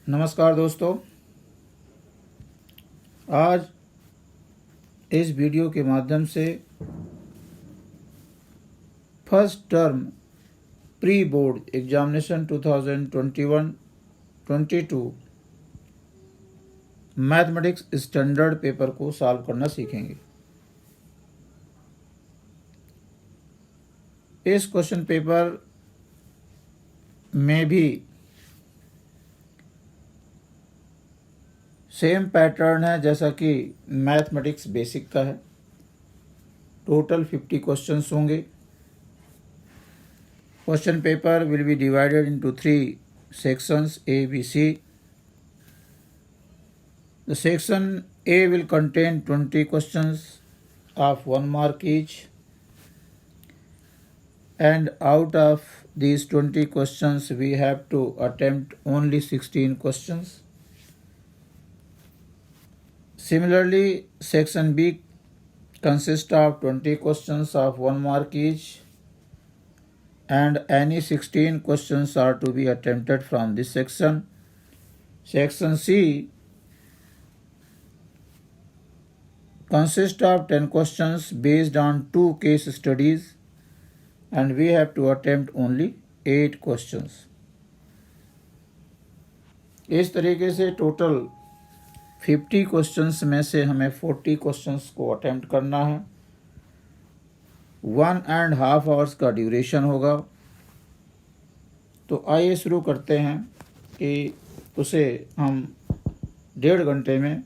नमस्कार दोस्तों, आज इस वीडियो के माध्यम से first term pre board examination 2021-22 mathematics standard paper को सॉल्व करना सीखेंगे। इस क्वेश्चन पेपर में भी सेम पैटर्न है जैसा कि मैथमेटिक्स बेसिक का है। टोटल 50 क्वेश्चंस होंगे। Question paper will be divided into 3 sections A, B, C. The section A will contain 20 questions of 1 mark each, and out of these 20 questions we have to attempt only 16 questions. Similarly, section B consists of 20 questions of 1 mark each, and any 16 questions are to be attempted from this section. Section C consists of 10 questions based on 2 case studies, and we have to attempt only 8 questions. इस तरीके से total 50 questions में से हमें 40 questions को attempt करना है। 1.5 hours का ड्यूरेशन होगा। तो आइए शुरू करते हैं कि उसे हम 1.5 घंटे में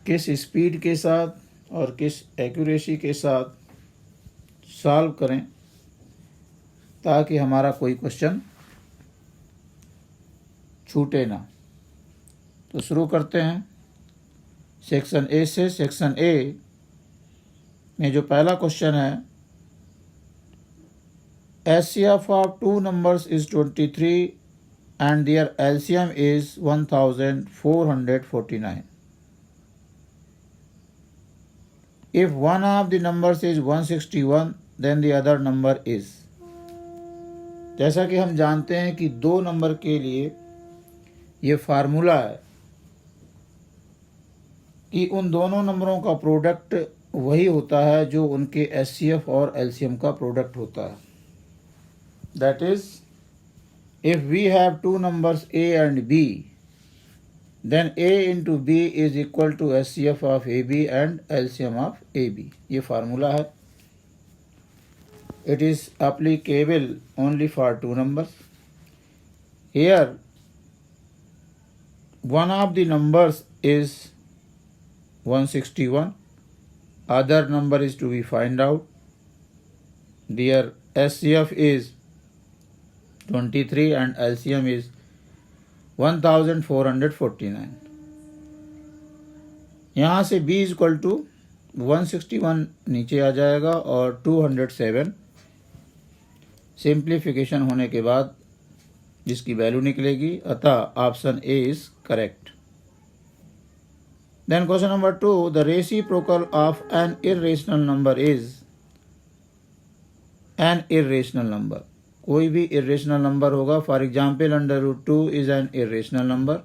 किस स्पीड के साथ और किस एक्यूरेसी के साथ सॉल्व करें ताकि हमारा कोई क्वेश्चन छूटे ना। तो शुरू करते हैं सेक्शन ए से। सेक्शन ए में जो पहला क्वेश्चन है, HCF of 2 numbers is 23 and their LCM is 1449. If one of the numbers is 161, then the other number is. जैसा कि हम जानते हैं कि 2 नंबर के लिए ये फार्मूला है कि उन दोनों नंबरों का प्रोडक्ट वही होता है जो उनके HCF और LCM का प्रोडक्ट होता है। That is, if we have 2 numbers A and B, then A into B is equal to HCF of AB and LCM of AB. ये फार्मूला है। It is applicable only for 2 numbers. Here, one of the numbers is 161. Other number is to be find out. Their HCF is 23 and LCM is 1449. यहाँ से B equal to 161 नीचे आ जाएगा और 207 simplification होने के बाद जिसकी वैल्यू निकलेगी। अतः option A is correct. Then question number 2, the reciprocal of an irrational number is an irrational number. कोई भी irrational number होगा। For example, √2 is an irrational number.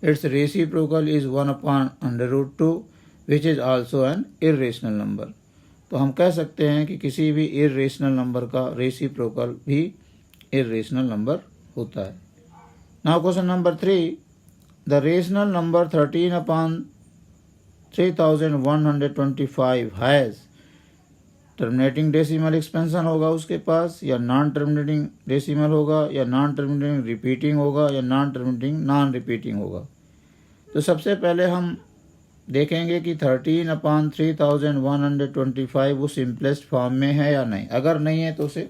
Its reciprocal is 1/√2, which is also an irrational number. तो हम कह सकते हैं कि किसी भी irrational number का reciprocal भी irrational number होता है। Now question number 3, the rational number 13/3125 has terminating decimal expansion होगा उसके पास, या नॉन टर्मिनेटिंग डेसिमल होगा, या नॉन टर्मिनेटिंग रिपीटिंग होगा, या नॉन टर्मिनेटिंग नॉन रिपीटिंग होगा। तो सबसे पहले हम देखेंगे कि 13/3125 वो सिंपलेस्ट फॉर्म में है या नहीं। अगर नहीं है तो उसे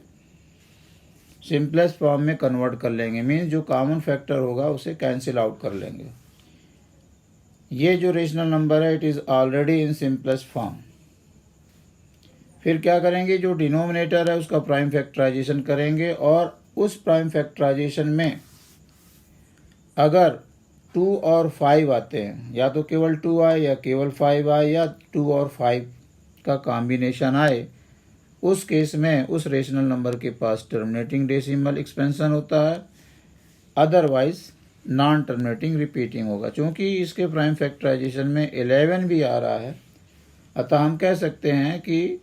सिंपलेस्ट फॉर्म में कन्वर्ट कर लेंगे। मीन्स जो कॉमन फैक्टर होगा उसे कैंसिल आउट कर लेंगे। ये जो रेशनल नंबर है it is already in simplest form. फिर क्या करेंगे, जो डिनोमिनेटर है उसका प्राइम फैक्टराइजेशन करेंगे और उस प्राइम फैक्टराइजेशन में अगर 2 और 5 आते हैं, या तो केवल 2 आए या केवल 5 आए या 2 और 5 का कॉम्बिनेशन आए, उस केस में उस रेशनल नंबर के पास टर्मिनेटिंग डेसिमल एक्सपेंशन होता है। अदरवाइज नॉन टर्मिनेटिंग रिपीटिंग होगा। चूंकि इसके प्राइम फैक्टराइजेशन में 11 भी आ रहा है, अतः हम कह सकते हैं कि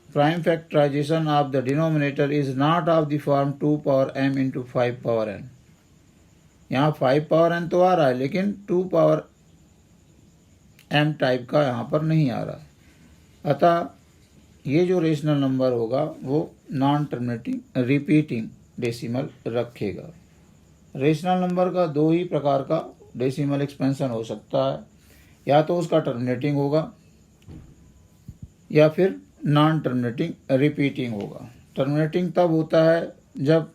prime factorization of the denominator is not of the form 2 power m into 5 power n। यहाँ 5 पावर n तो आ रहा है, लेकिन 2 पावर m टाइप का यहाँ पर नहीं आ रहा है। अतः ये जो रेशनल नंबर होगा वो नॉन टर्मिनेटिंग रिपीटिंग डेसिमल रखेगा। रेशनल नंबर का दो ही प्रकार का डेसिमल एक्सपेंशन हो सकता है, या तो उसका टर्मिनेटिंग होगा या फिर नॉन टर्मिनेटिंग रिपीटिंग होगा। टर्मिनेटिंग तब होता है जब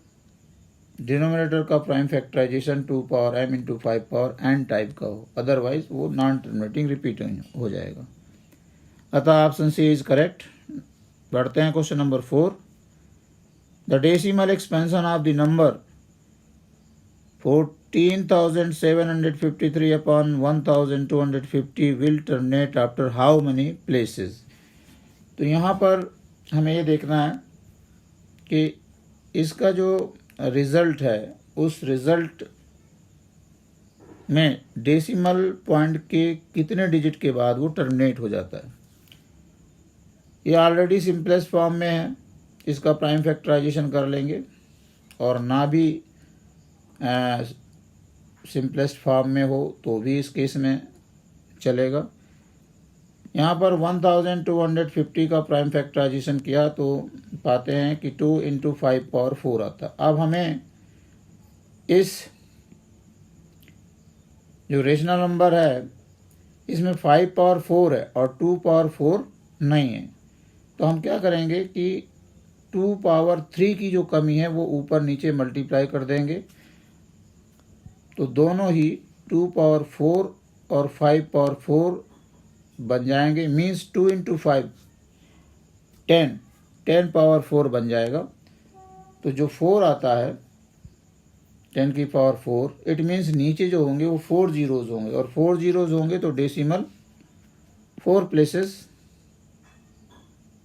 डिनोमिनेटर का prime factorization 2 power m into 5 power n type का हो, अदरवाइज वो नॉन टर्मिनेटिंग रिपीटिंग हो जाएगा। अतः ऑप्शन सी इज करेक्ट। बढ़ते हैं question number 4। The decimal expansion of the number 14,753 upon 1,250 will terminate after how many places। तो यहाँ पर हमें ये देखना है कि इसका जो रिज़ल्ट है उस रिज़ल्ट में डेसिमल पॉइंट के कितने डिजिट के बाद वो टर्मिनेट हो जाता है। ये ऑलरेडी सिंपलेस्ट फॉर्म में है, इसका प्राइम फैक्टराइजेशन कर लेंगे, और ना भी सिंपलेस्ट फॉर्म में हो तो भी इस केस में चलेगा। यहाँ पर 1250 का प्राइम फैक्टराइजेशन किया तो पाते हैं कि 2 इंटू 5 पावर 4 आता। अब हमें इस जो रेशनल नंबर है इसमें 5 पावर 4 है और 2 पावर 4 नहीं है, तो हम क्या करेंगे कि 2 पावर 3 की जो कमी है वो ऊपर नीचे मल्टीप्लाई कर देंगे, तो दोनों ही 2 पावर 4 और 5 पावर 4 बन जाएंगे। मीन्स 2 इंटू 5 10 पावर 4 बन जाएगा। तो जो 4 आता है 10 की पावर 4, इट मीन्स नीचे जो होंगे वो 4 जीरोज होंगे, और 4 जीरोज होंगे तो डेसिमल 4 प्लेसेस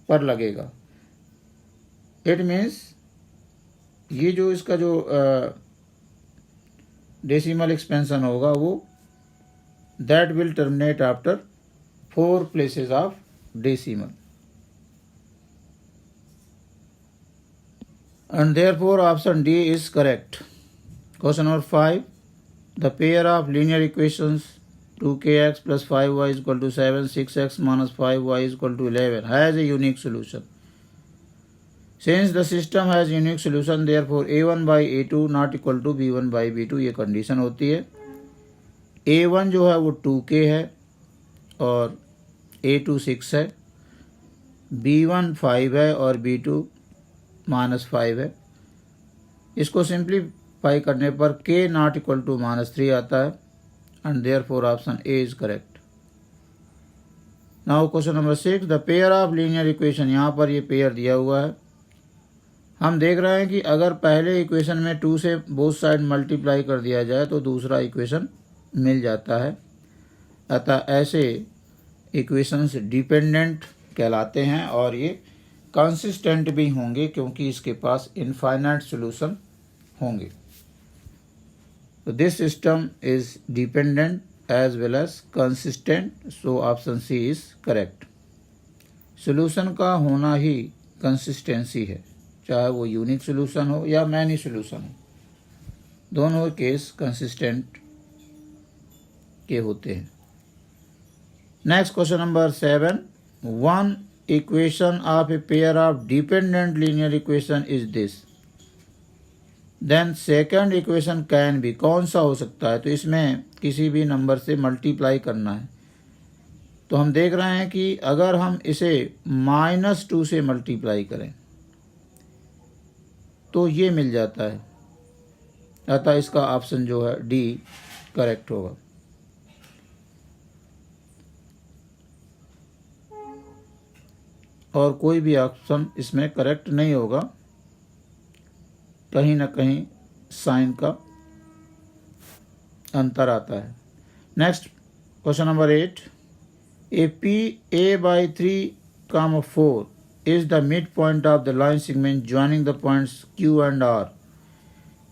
पर लगेगा। इट मीन्स ये जो इसका जो डेसिमल एक्सपेंशन होगा वो that will terminate after 4 places of decimal, and therefore option D is correct. Question number 5. The pair of linear equations 2kx plus 5y is equal to 7, 6x minus 5y is equal to 11 has a unique solution. Since the system has unique solution, therefore a1 by a2 not equal to b1 by b2 ये condition होती है। a1 जो है वो 2k है और a2 6 है, b1 5 है और b2 -5 है। इसको सिंप्लीफाई करने पर k नॉट इक्वल टू -3 आता है, and therefore option A is correct. Now question number 6। The pair of linear equation, यहाँ पर ये पेयर दिया हुआ है। हम देख रहे हैं कि अगर पहले इक्वेशन में 2 से बोथ साइड मल्टीप्लाई कर दिया जाए तो दूसरा इक्वेशन मिल जाता है। अतः ऐसे इक्वेशंस डिपेंडेंट कहलाते हैं और ये कंसिस्टेंट भी होंगे क्योंकि इसके पास इनफाइनाइट सॉल्यूशन होंगे। तो this system is dependent as well as consistent, so option C is correct. Solution का होना ही कंसिस्टेंसी है, चाहे वो यूनिक सॉल्यूशन हो या मैनी सॉल्यूशन हो, दोनों केस कंसिस्टेंट के होते हैं। Next question number 7. One equation of a pair of dependent linear equation is this. Then second equation can be, कौन सा हो सकता है? तो इसमें किसी भी नंबर से मल्टीप्लाई करना है। तो हम देख रहे हैं कि अगर हम इसे -2 से मल्टीप्लाई करें तो ये मिल जाता है। अतः इसका ऑप्शन जो है डी करेक्ट होगा। और कोई भी ऑप्शन इसमें करेक्ट नहीं होगा, कहीं ना कहीं साइन का अंतर आता है। Next question number 8। A P A by 3, 4 is the midpoint of the line segment joining the points Q and R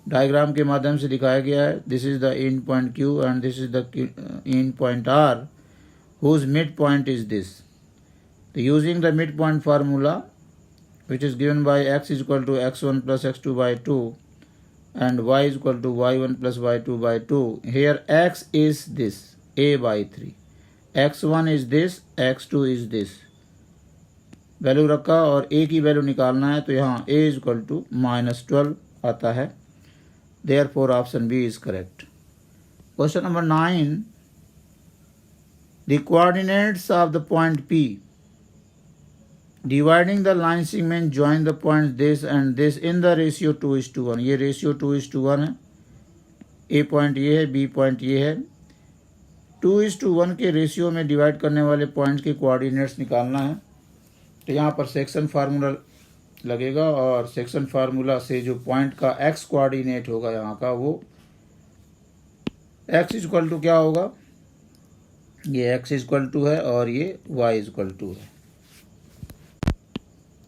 diagram के माध्यम से दिखाया गया है। This is the end point Q and this is the end point R, whose mid point is this. तो using the mid point formula which is given by x is equal to x1 plus x2 by 2 and y is equal to y1 plus y2 by 2. Here x is this, a by 3, x1 is this, x2 is this. Value रखा और a की value निकालना है, तो यहाँ a is equal to -12 आता है। Therefore option B is correct. Question number 9. The coordinates of the point P dividing the line segment join the points this and this in the ratio 2:1. ये ratio 2:1 है। A point ये है, B point ये है। 2:1 के ratio में divide करने वाले पॉइंट्स के कोऑर्डिनेट्स निकालना है। तो यहाँ पर सेक्शन फार्मूला लगेगा और सेक्शन फार्मूला से जो पॉइंट का x कोऑर्डिनेट होगा यहाँ का, वो x इक्वल टू क्या होगा, ये x इक्वल टू है और ये y इक्वल टू है।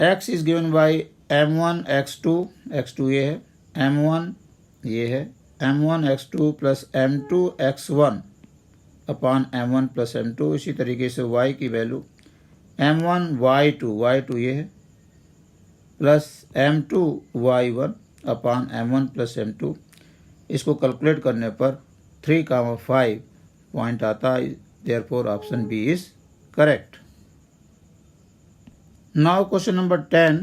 x is given by m1 x2, x2 ये है, m1 ये है, m1 x2 plus m2 x1 अपान m1 प्लस m2। इसी तरीके से y की वैल्यू m1 y2 ये है, प्लस m2 y1 अपान m1 प्लस m2। इसको कैलकुलेट करने पर 3,5 पॉइंट आता है। Therefore option B is correct. Now question number 10.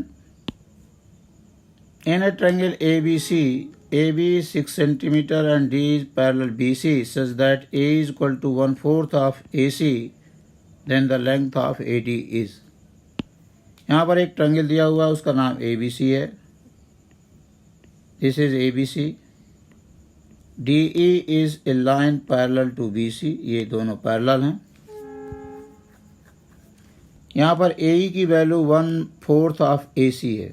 In a triangle ABC, AB is 6 cm and D is parallel BC such that A is equal to 1/4 of AC, then the length of AD is. यहाँ पर एक triangle दिया हुआ है, उसका नाम ABC है। This is ABC. DE is a line parallel to BC, ये दोनों पैरेलल हैं। यहाँ पर AE की वैल्यू 1/4 ऑफ AC है।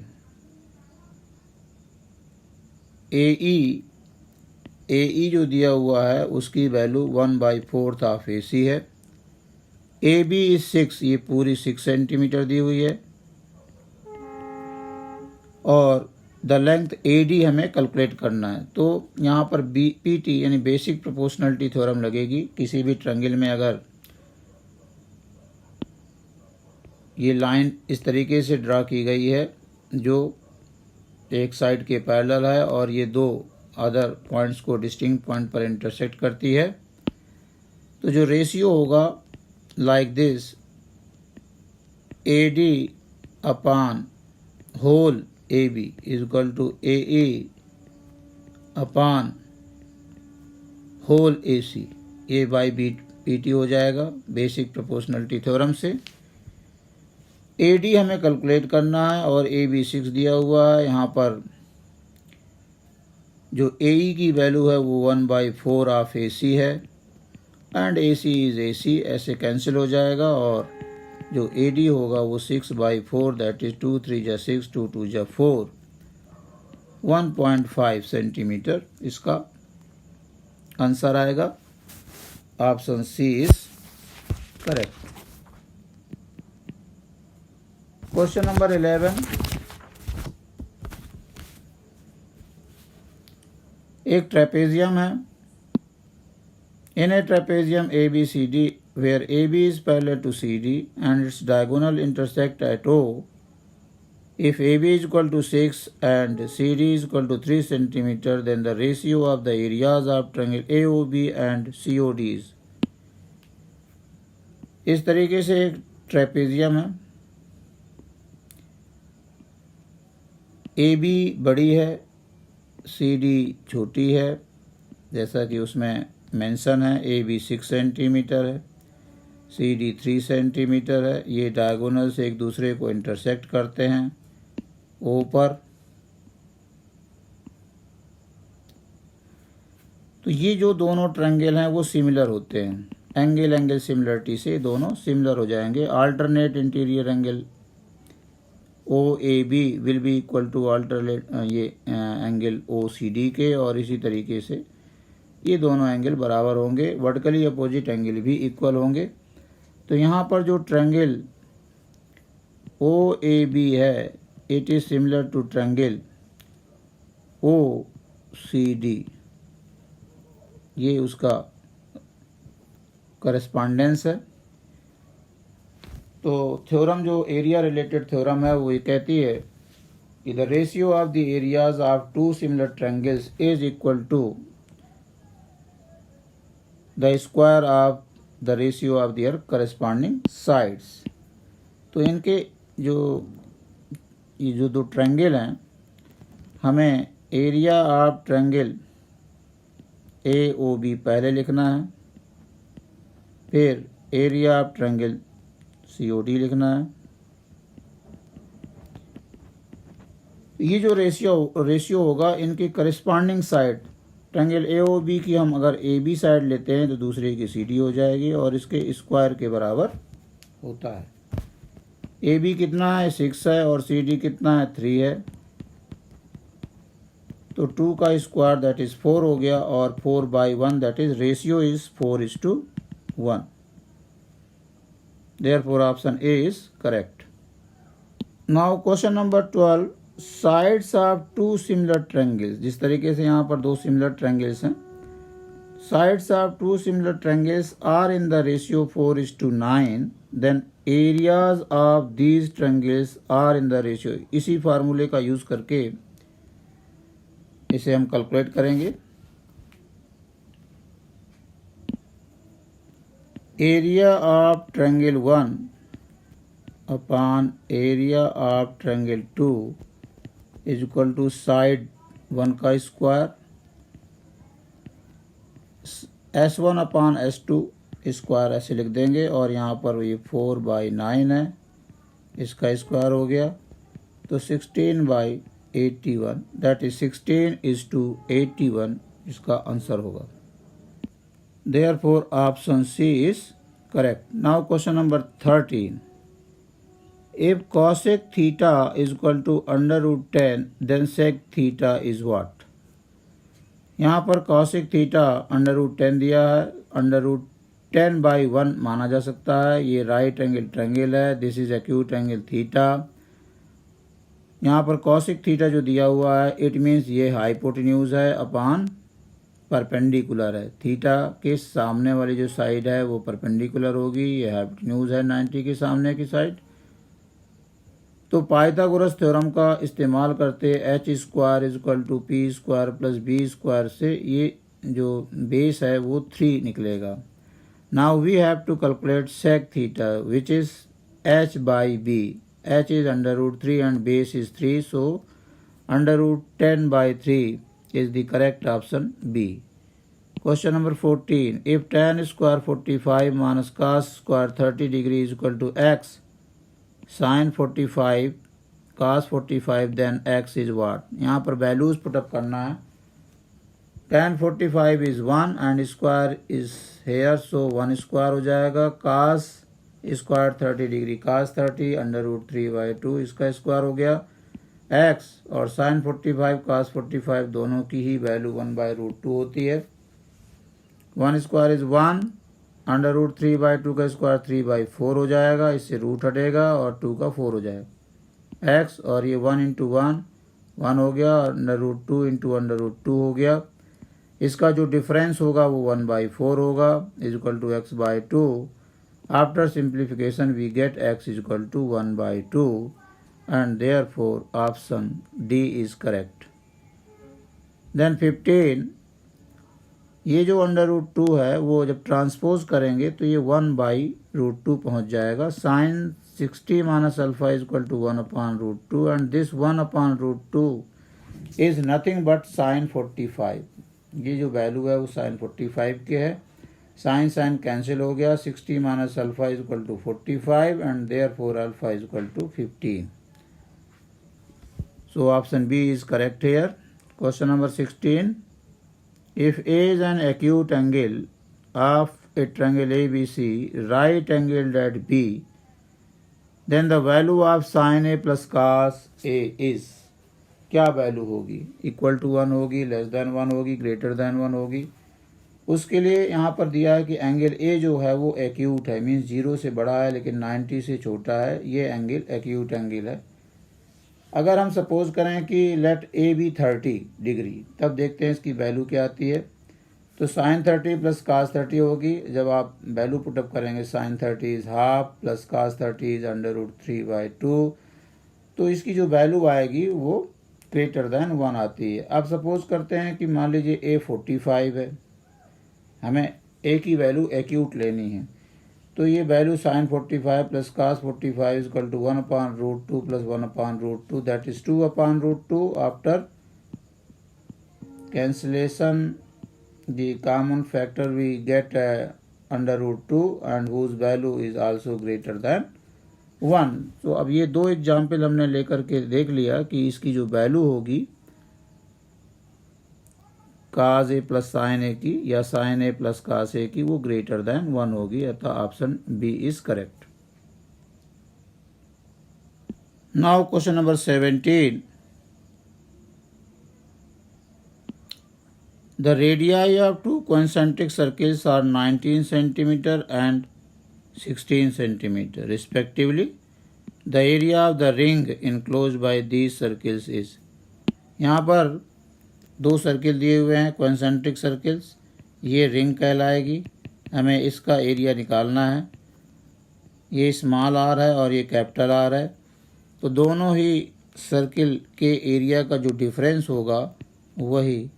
AE जो दिया हुआ है उसकी वैल्यू 1/4 ऑफ AC है। AB इज 6, ये पूरी 6 सेंटीमीटर दी हुई है और द लेंथ AD हमें कैलकुलेट करना है। तो यहाँ पर PT यानी बेसिक प्रोपोर्शनलिटी थ्योरम लगेगी। किसी भी ट्रायंगल में अगर ये लाइन इस तरीके से ड्रा की गई है जो एक साइड के पैरेलल है और ये दो अदर पॉइंट्स को डिस्टिंक्ट पॉइंट पर इंटरसेक्ट करती है, तो जो रेशियो होगा like this, AD upon whole AB is equal to AE upon whole AC, A by PT हो जाएगा बेसिक प्रोपोर्शनलिटी थ्योरम से। AD हमें कैलकुलेट करना है और AB 6 दिया हुआ है। यहाँ पर जो AE की वैल्यू है वो 1/4 ऑफ AC है एंड AC इज AC, ऐसे कैंसिल हो जाएगा और जो AD होगा वो 6/4, दैट इज 2 3 जा 6, 2 2 जा 4, 1.5 सेंटीमीटर इसका आंसर आएगा। Option C is correct. Question number 11। एक ट्रेपेजियम है। इन ए trapezium ABCD where AB is parallel to CD and its diagonal intersect at O, if AB is equal to 6 and CD is equal to 3 cm, then the ratio of the areas of triangle AOB and CODs। इस तरीके से एक trapezium है। AB बड़ी है, CD छोटी है, जैसा कि उसमें मेंशन है। AB 6 सेंटीमीटर है, CD 3 सेंटीमीटर है। ये डायगोनल से एक दूसरे को इंटरसेक्ट करते हैं O पर। तो ये जो दोनों ट्रायंगल हैं वो सिमिलर होते हैं, एंगल सिमिलरिटी से दोनों सिमिलर हो जाएंगे। Alternate interior angle OAB will be equal to alternate ये एंगल OCD के, और इसी तरीके से ये दोनों एंगल बराबर होंगे। वर्टिकली अपोजिट एंगल भी इक्वल होंगे। तो यहाँ पर जो ट्रायंगल OAB है, it is similar to triangle CD, ये उसका करस्पॉन्डेंस है। तो थ्योरम जो एरिया रिलेटेड थ्योरम है वो ये कहती है कि the ratio of the areas of two similar triangles is equal to the square of the ratio of their corresponding sides. तो इनके ये जो दो ट्रायंगल हैं, हमें एरिया ऑफ ट्रायंगल AOB पहले लिखना है, फिर एरिया ऑफ ट्रायंगल COD लिखना है। ये जो रेशियो होगा इनकी करस्पॉन्डिंग साइड, ट्रायंगल AOB की हम अगर AB साइड लेते हैं तो दूसरे की CD हो जाएगी और इसके स्क्वायर के बराबर होता है। AB कितना है 6 है और CD कितना है 3 है, तो 2 का स्क्वायर दैट इज 4 हो गया और 4/1 that is ratio is 4:1। Therefore option A is correct. Now question number 12, sides of two similar triangles। जिस तरीके से यहाँ पर दो सिमिलर ट्रायंगल्स हैं, sides of two similar triangles are in the ratio 4:9, then areas of these triangles are in the ratio। इसी फार्मूले का यूज करके इसे हम कैलकुलेट करेंगे। Area of triangle 1 upon area of triangle 2 is equal to side 1 का square, S1 upon S2 square ऐसे लिख देंगे और यहाँ पर ये 4/9 है, इसका स्क्वायर हो गया तो 16/81 दैट इज 16:81 इसका आंसर होगा। Therefore option C is correct. Now question number 13. If cosec theta is equal to √10, then sec theta is what? यहाँ पर cosec theta √10 दिया है, √10/1 माना जा सकता है। ये राइट एंगल ट्रायंगल है, this is acute angle theta. यहाँ पर cosec थीटा जो दिया हुआ है इट मीन्स ये हाइपोटेन्यूज है अपॉन परपेंडिकुलर है। थीटा के सामने वाली जो साइड है वो परपेंडिकुलर होगी, ये हाइपोटेन्यूज है 90 के सामने की साइड। तो पाइथागोरस थ्योरम का इस्तेमाल करते h² = p² + b² से ये जो बेस है वो 3 निकलेगा। Now we have to calculate sec theta which is h/b। h is √3 and base is 3, so √10/3 is the correct option B. Question number 14. If tan square 45 minus cos square 30 degree is equal to x, sin 45 cos 45, then x is what? यहाँ पर values put up करना है। tan 45 is 1 and square is here, so 1 square हो जाएगा। cos square 30 degree cos 30 √3/2 इसका square हो गया। x और sin 45 cos 45 दोनों की ही वैल्यू 1/√2 होती है। 1 स्क्वायर इज 1, √3/2 का स्क्वायर 3/4 हो जाएगा, इससे रूट हटेगा और 2 का 4 हो जाएगा। x और ये 1 × 1 हो गया, √2 × √2 हो गया। इसका जो डिफरेंस होगा वो 1/4 होगा is equal to x/2। After simplification we get x is equal to 1/2 and therefore option D is correct. Then 15, ये जो √2 है वो जब ट्रांसपोज करेंगे तो ये 1/√2 पहुंच जाएगा। sin 60 minus alpha is equal to 1/√2 and this 1/√2 is nothing but sin 45। ये जो वैल्यू है वो sin 45 के है। sin कैंसिल हो गया, 60 minus alpha is equal to 45 and therefore alpha is equal to 15। So option B is correct here. Question number 16. If A is an acute angle of a triangle ABC, right angled at B, then the value of sin A plus cos A is, क्या value होगी? Equal to 1 होगी, less than 1 होगी, greater than 1 होगी। उसके लिए यहाँ पर दिया है कि एंगल A जो है वो एक्यूट है, मीन्स 0 से बड़ा है लेकिन 90 से छोटा है, ये एंगल एक्यूट एंगल है। अगर हम सपोज करें कि लेट ए बी 30 डिग्री, तब देखते हैं इसकी वैल्यू क्या आती है। तो साइन 30 प्लस कास 30 होगी। जब आप वैल्यू पुटअप करेंगे sine 30 is half plus cos 30 is √3/2, तो इसकी जो वैल्यू आएगी वो ग्रेटर देन 1 आती है। अब सपोज करते हैं कि मान लीजिए ए 45 है, हमें ए की वैल्यू एक्यूट लेनी है। तो ये value sine 45 plus cos 45 is equal to 1/√2 plus 1/√2, that is 2/√2। After cancellation the common factor we get √2 and whose value is also greater than 1। तो अब ये दो एग्जाम्पल हमने लेकर के देख लिया कि इसकी जो वैल्यू होगी काज ए प्लस साइन ए की या साइन ए प्लस कास ए की, वो ग्रेटर देन 1 होगी, अतः option B is correct. Now question number 17। The radii of two concentric circles are 19 centimeter and 16 centimeter respectively. The area of the ring enclosed by these circles is। यहाँ पर दो circle दिए हुए हैं concentric circles, ये ring कहलाएगी। हमें इसका एरिया निकालना है। ये स्मॉल आर है और ये कैपिटल आर है। तो दोनों ही सर्किल के एरिया का जो डिफरेंस होगा वही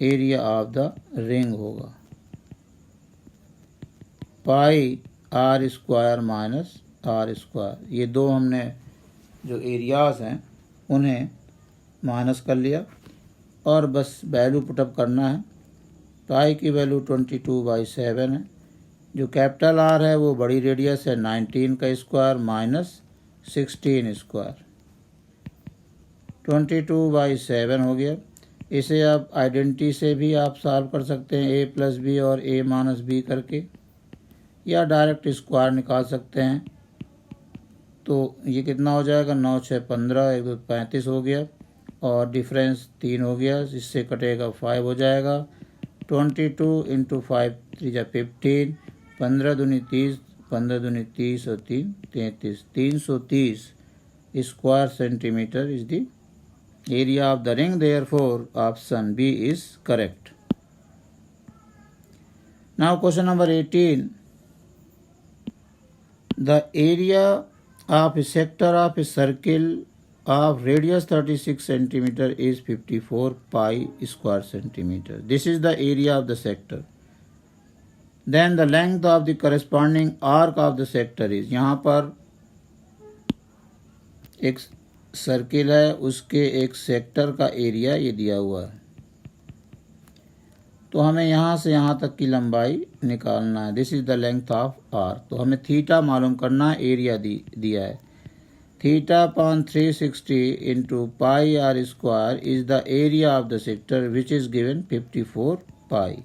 एरिया ऑफ द रिंग होगा, pi r square minus r square. ये दो हमने जो एरियाज हैं उन्हें माइनस कर लिया और बस वैल्यू पुटअप करना है। पाई की वैल्यू 22/7 है। जो कैपिटल आर है वो बड़ी रेडियस है 19 का स्क्वायर माइनस 16 स्क्वायर, 22/7 हो गया। इसे आप आइडेंटिटी से भी आप सॉल्व कर सकते हैं, a प्लस बी और a माइनस बी करके, या डायरेक्ट स्क्वायर निकाल सकते हैं। तो ये कितना हो जाएगा, 9 6 15, 1 2 35 हो गया और डिफरेंस 3 हो गया, इससे कटेगा 5 हो जाएगा। 22 × 5 3 × 15, 15 दूनी 30, 15 दूनी 30 और 3 33, 330 square centimetre is the area of the ring, therefore option B is correct. Now question number 18. The area of a sector of a circle of radius 36 centimeter is 54 pi square centimeter. This is the area of the sector. Then the length of the corresponding arc of the sector is, यहाँ पर एक circle है, उसके एक sector का area ये दिया हुआ है। तो हमें यहाँ से यहाँ तक की लंबाई निकालना है। This is the length of arc. तो हमें थीटा मालूम करना है, एरिया दिया है। Theta upon 360 into pi r square is the area of the sector which is given 54 pi.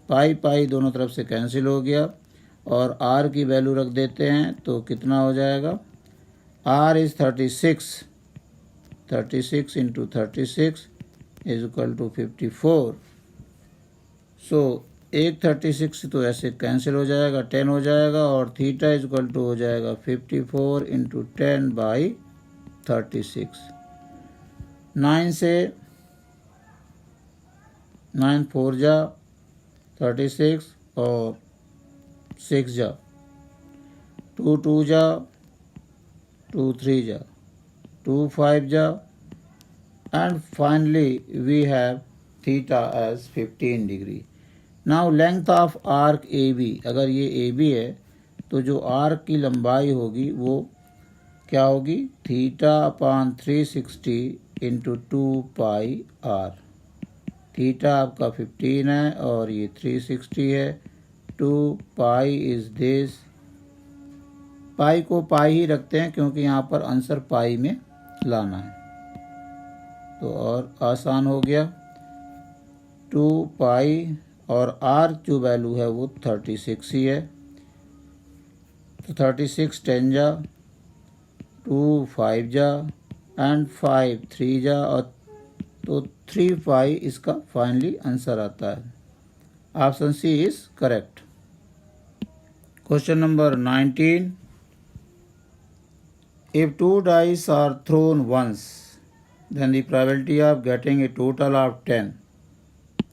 Pi pi दोनों तरफ से कैंसिल हो गया और आर की वैल्यू रख देते हैं तो कितना हो जाएगा, R is 36, 36 into 36 is equal to 54. So एक 36 तो ऐसे कैंसिल हो जाएगा, 10 हो जाएगा और थीटा इज इक्वल टू हो जाएगा 54 इंटू 10/36। 9 से 9 4 जा 36 और 6 जा 2 2 जा 2 3 ja, 2 5 ja, and finally we have theta as 15 degree. Now length of arc AB, अगर ये AB है तो जो आर्क की लंबाई होगी वो क्या होगी, theta upon 360 into 2 pi r. Theta आपका 15 है और ये 360 है। 2 पाई इज दिस, पाई को पाई ही रखते हैं क्योंकि यहाँ पर आंसर पाई में लाना है तो और आसान हो गया। 2 पाई और आर जो वैल्यू है वो 36 ही है। तो 36 10 जा, 2 5 जा एंड 5 3 जा, और तो 3 पाई इसका फाइनली आंसर आता है। Option C is correct. Question number 19। If 2 dice are thrown once, then the probability of getting a total of 10.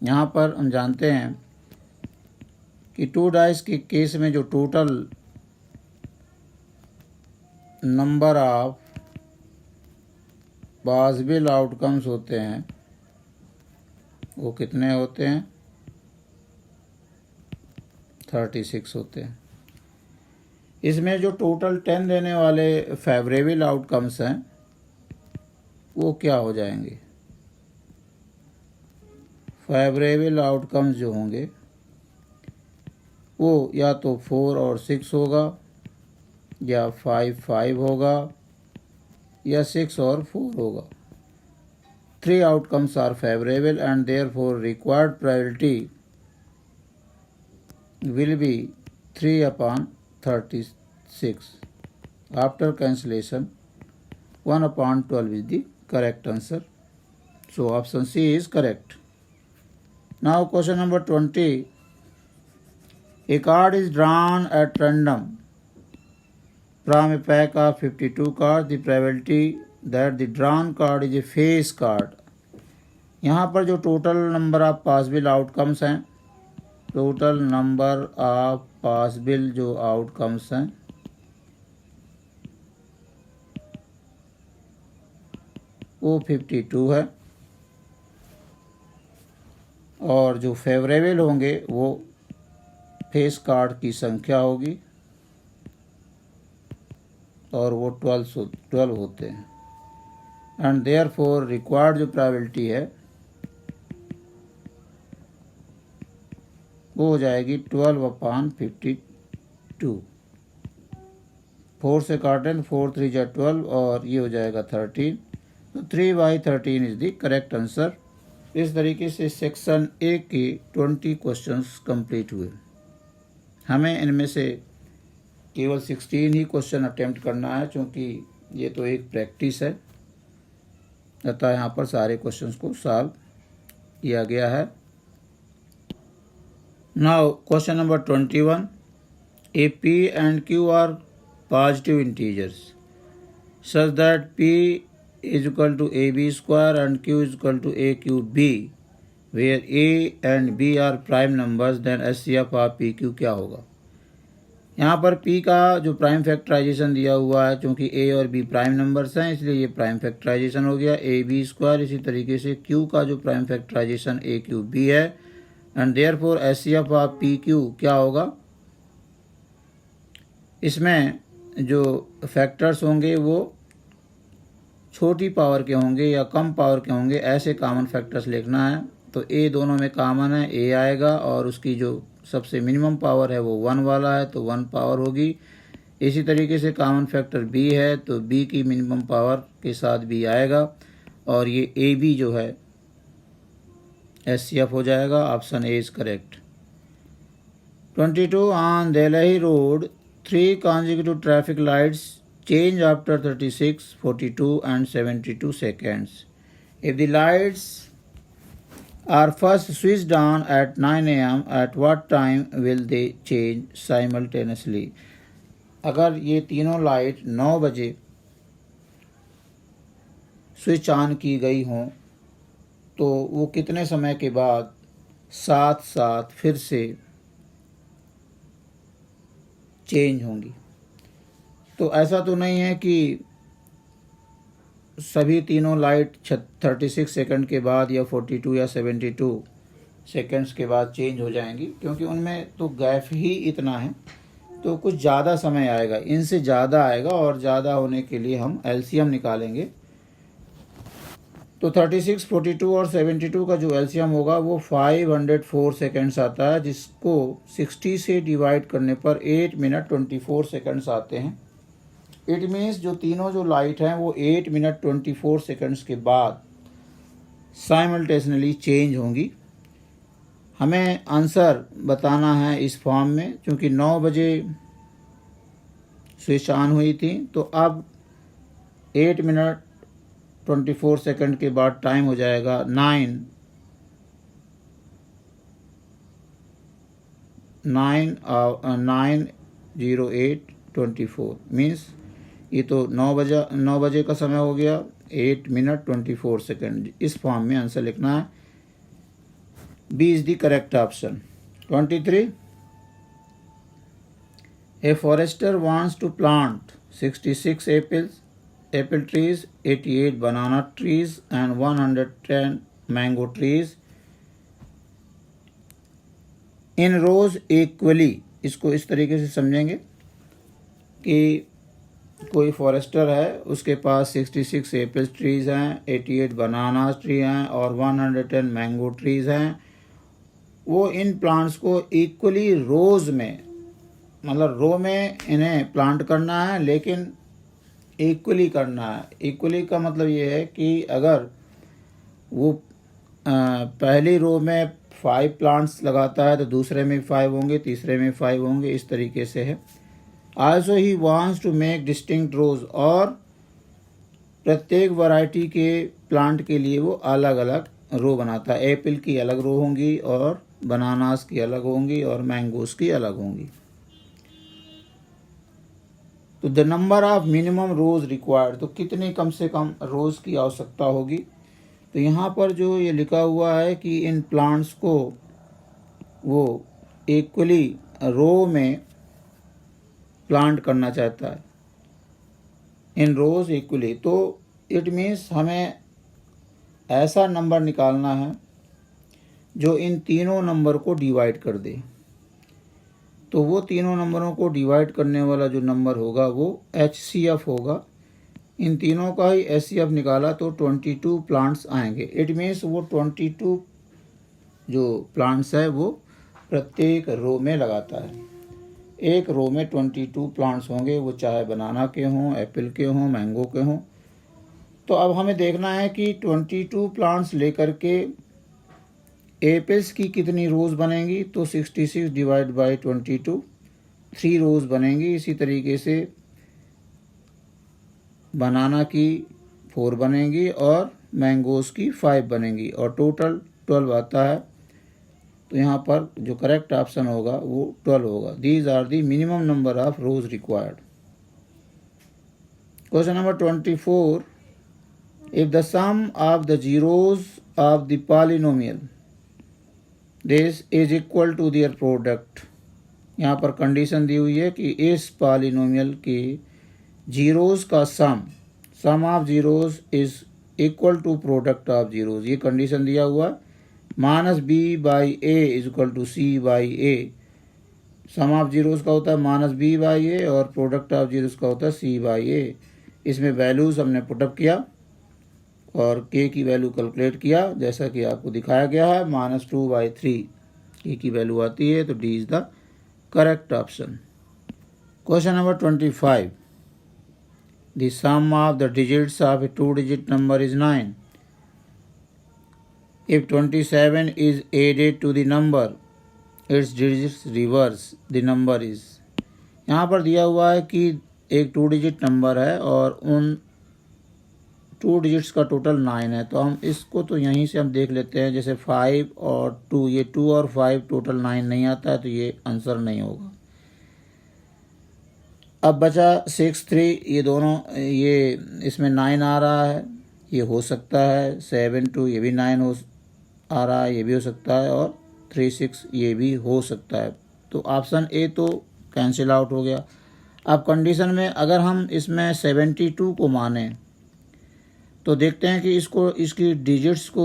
यहाँ पर हम जानते हैं कि 2 डाइस के केस में जो total number of possible outcomes होते हैं वो कितने होते हैं? 36 होते हैं। इसमें जो टोटल 10 देने वाले फेवरेबल आउटकम्स हैं वो क्या हो जाएंगे? फेवरेबल आउटकम्स जो होंगे वो या तो 4 और 6 होगा, या 5 होगा, या 6 और 4 होगा। 3 outcomes are favorable and therefore required probability will be 3/36. After cancellation, 1/12 is the correct answer. So option C is correct. Now question number 20. A card is drawn at random from a pack of 52 cards. The probability that the drawn card is a face card. यहाँ पर जो total number of possible outcomes हैं, total number of possible जो outcomes हैं वो 52 है, और जो फेवरेबल होंगे वो फेस कार्ड की संख्या होगी और वो 12 होते हैं। एंड देयरफॉर रिक्वायर्ड जो प्रोबेबिलिटी है वो हो जाएगी 12/52। 4 से काटें, 4 3 जा 12 और ये हो जाएगा 13। तो 3/13 इज द करेक्ट आंसर। इस तरीके से सेक्शन ए के 20 क्वेश्चंस कंप्लीट हुए। हमें इनमें से केवल 16 ही क्वेश्चन अटेम्प्ट करना है, क्योंकि ये तो एक प्रैक्टिस है, अतः यहाँ पर सारे क्वेश्चंस को सॉल्व किया गया है। Now question number 21. A P and Q are positive integers such that P is equal to AB square and Q is equal to AQB, where A and B are prime numbers, then HCF of PQ क्या होगा? यहाँ पर P का जो prime factorisation दिया हुआ है, क्योंकि A और B प्राइम नंबर्स हैं इसलिए ये प्राइम फैक्टराइजेशन हो गया AB स्क्वायर। इसी तरीके से Q का जो प्राइम फैक्टराइजेशन AQB है, and therefore HCF of PQ क्या होगा? इसमें जो फैक्टर्स होंगे वो छोटी पावर के होंगे या कम पावर के होंगे, ऐसे कॉमन फैक्टर्स लिखना है। तो A दोनों में कॉमन है, A आएगा, और उसकी जो सबसे मिनिमम पावर है वो 1 वाला है, तो 1 पावर होगी। इसी तरीके से कॉमन फैक्टर B है, तो B की मिनिमम पावर के साथ B आएगा, और ये AB जो है HCF हो जाएगा। Option A is correct. 22. On देलही road 3 consecutive traffic lights change after 36, 42 and 72 seconds. If the lights are first switched on at 9 a.m., at what time will they change simultaneously? अगर ये तीनों light 9 बजे switch on की गई हों तो वो कितने समय के बाद साथ साथ फिर से चेंज होंगी? तो ऐसा तो नहीं है कि सभी तीनों लाइट 36 सेकंड के बाद या 42 या 72 सेकंड्स के बाद चेंज हो जाएंगी, क्योंकि उनमें तो गैप ही इतना है, तो कुछ ज़्यादा समय आएगा, इनसे ज़्यादा आएगा, और ज़्यादा होने के लिए हम एलसीएम निकालेंगे। तो 36, 42 और 72 का जो एलसीएम होगा वो 504 सेकेंड्स आता है, जिसको 60 से डिवाइड करने पर 8 मिनट 24 सेकेंड्स आते हैं। इट मीन्स जो तीनों जो लाइट हैं वो 8 मिनट 24 सेकेंड्स के बाद साइमल्टेनियसली चेंज होंगी। हमें आंसर बताना है इस फॉर्म में, क्योंकि 9 बजे स्विच ऑन हुई थी, तो अब 8 मिनट 24 सेकंड के बाद टाइम हो जाएगा 9:08:24। मीन्स ये तो 9 बजे का समय हो गया, 8 मिनट 24 सेकेंड। इस फॉर्म में आंसर लिखना है। B is the correct option. 23, a forester wants to plant 66 apple trees, 88 banana trees and 110 mango trees in rows equally. इसको इस तरीके से समझेंगे कि कोई फॉरेस्टर है, उसके पास 66 एप्पल ट्रीज हैं, 88 बनाना ट्री हैं और 110 मैंगो ट्रीज हैं। वो इन प्लांट्स को इक्वली रोज में, मतलब रो में इन्हें प्लांट करना है, लेकिन इक्वली करना है। इक्वली का मतलब ये है कि अगर वो पहली रो में 5 प्लांट्स लगाता है तो दूसरे में 5 होंगे, तीसरे में 5 होंगे, इस तरीके से है। Also he wants to make distinct roses, और प्रत्येक वैरायटी के प्लांट के लिए वो अलग अलग रो बनाता है। एप्पल की अलग रो होंगी और बनानास की अलग होंगी और मैंगोस की अलग होंगी। तो the number of minimum rows required, तो कितनी कम से कम रोज की आवश्यकता होगी। तो यहाँ पर जो ये लिखा हुआ है कि इन प्लांट्स को वो इक्वली रो में प्लांट करना चाहता है, इन रोज इक्वली, तो इट मीन्स हमें ऐसा नंबर निकालना है जो इन तीनों नंबर को डिवाइड कर दे। तो वो तीनों नंबरों को डिवाइड करने वाला जो नंबर होगा वो HCF होगा। इन तीनों का ही HCF निकाला तो 22 प्लांट्स आएंगे। इट मीन्स वो 22 जो प्लांट्स है वो प्रत्येक रो में लगाता है। एक रो में 22 प्लांट्स होंगे, वो चाहे बनाना के हों, एप्पल के हों, मैंगो के हों। तो अब हमें देखना है कि 22 प्लांट्स लेकर के एप्पल्स की कितनी रोज बनेंगी। तो 66 डिवाइड बाई 22, 3 रोज बनेंगी। इसी तरीके से बनाना की 4 बनेंगी और मैंगोस की 5 बनेंगी और टोटल 12 आता है। तो यहाँ पर जो करेक्ट ऑप्शन होगा वो 12 होगा। These are the minimum number of rows required. Question number 24, if the sum of the zeros of the polynomial this is equal to their product. यहाँ पर कंडीशन दी हुई है कि इस पॉलिनोमियल के जीरोज का sum of zeros is equal to product of zeros. ये condition दिया हुआ -b/a is equal to c/a। Sum of zeros का होता है -b/a और प्रोडक्ट ऑफ जीरोज का होता है c/a। इसमें वैल्यूज हमने पुटअप किया और k की वैल्यू कैलकुलेट किया, जैसा कि आपको दिखाया गया है। -2/3 k की वैल्यू आती है। तो D is the correct option. Question number 25, the sum of the digits of a 2-digit number is 9। If 27 is added to the number, its digits reverse the number is. यहाँ पर दिया हुआ है कि एक 2-digit नंबर है और उन 2 डिजिट्स का टोटल 9 है। तो हम इसको तो यहीं से हम देख लेते हैं, जैसे 5 और 2, ये 2 और 5 टोटल 9 नहीं आता है, तो ये आंसर नहीं होगा। अब बचा 6, 3, ये दोनों, ये इसमें 9 आ रहा है, ये हो सकता है। 7, 2 ये भी 9 आ रहा है, ये भी हो सकता है। और 3, 6 ये भी हो सकता है। तो ऑप्शन ए तो कैंसिल आउट हो गया। अब कंडीशन में अगर हम इसमें 72 को माने तो देखते हैं कि इसकी डिजिट्स को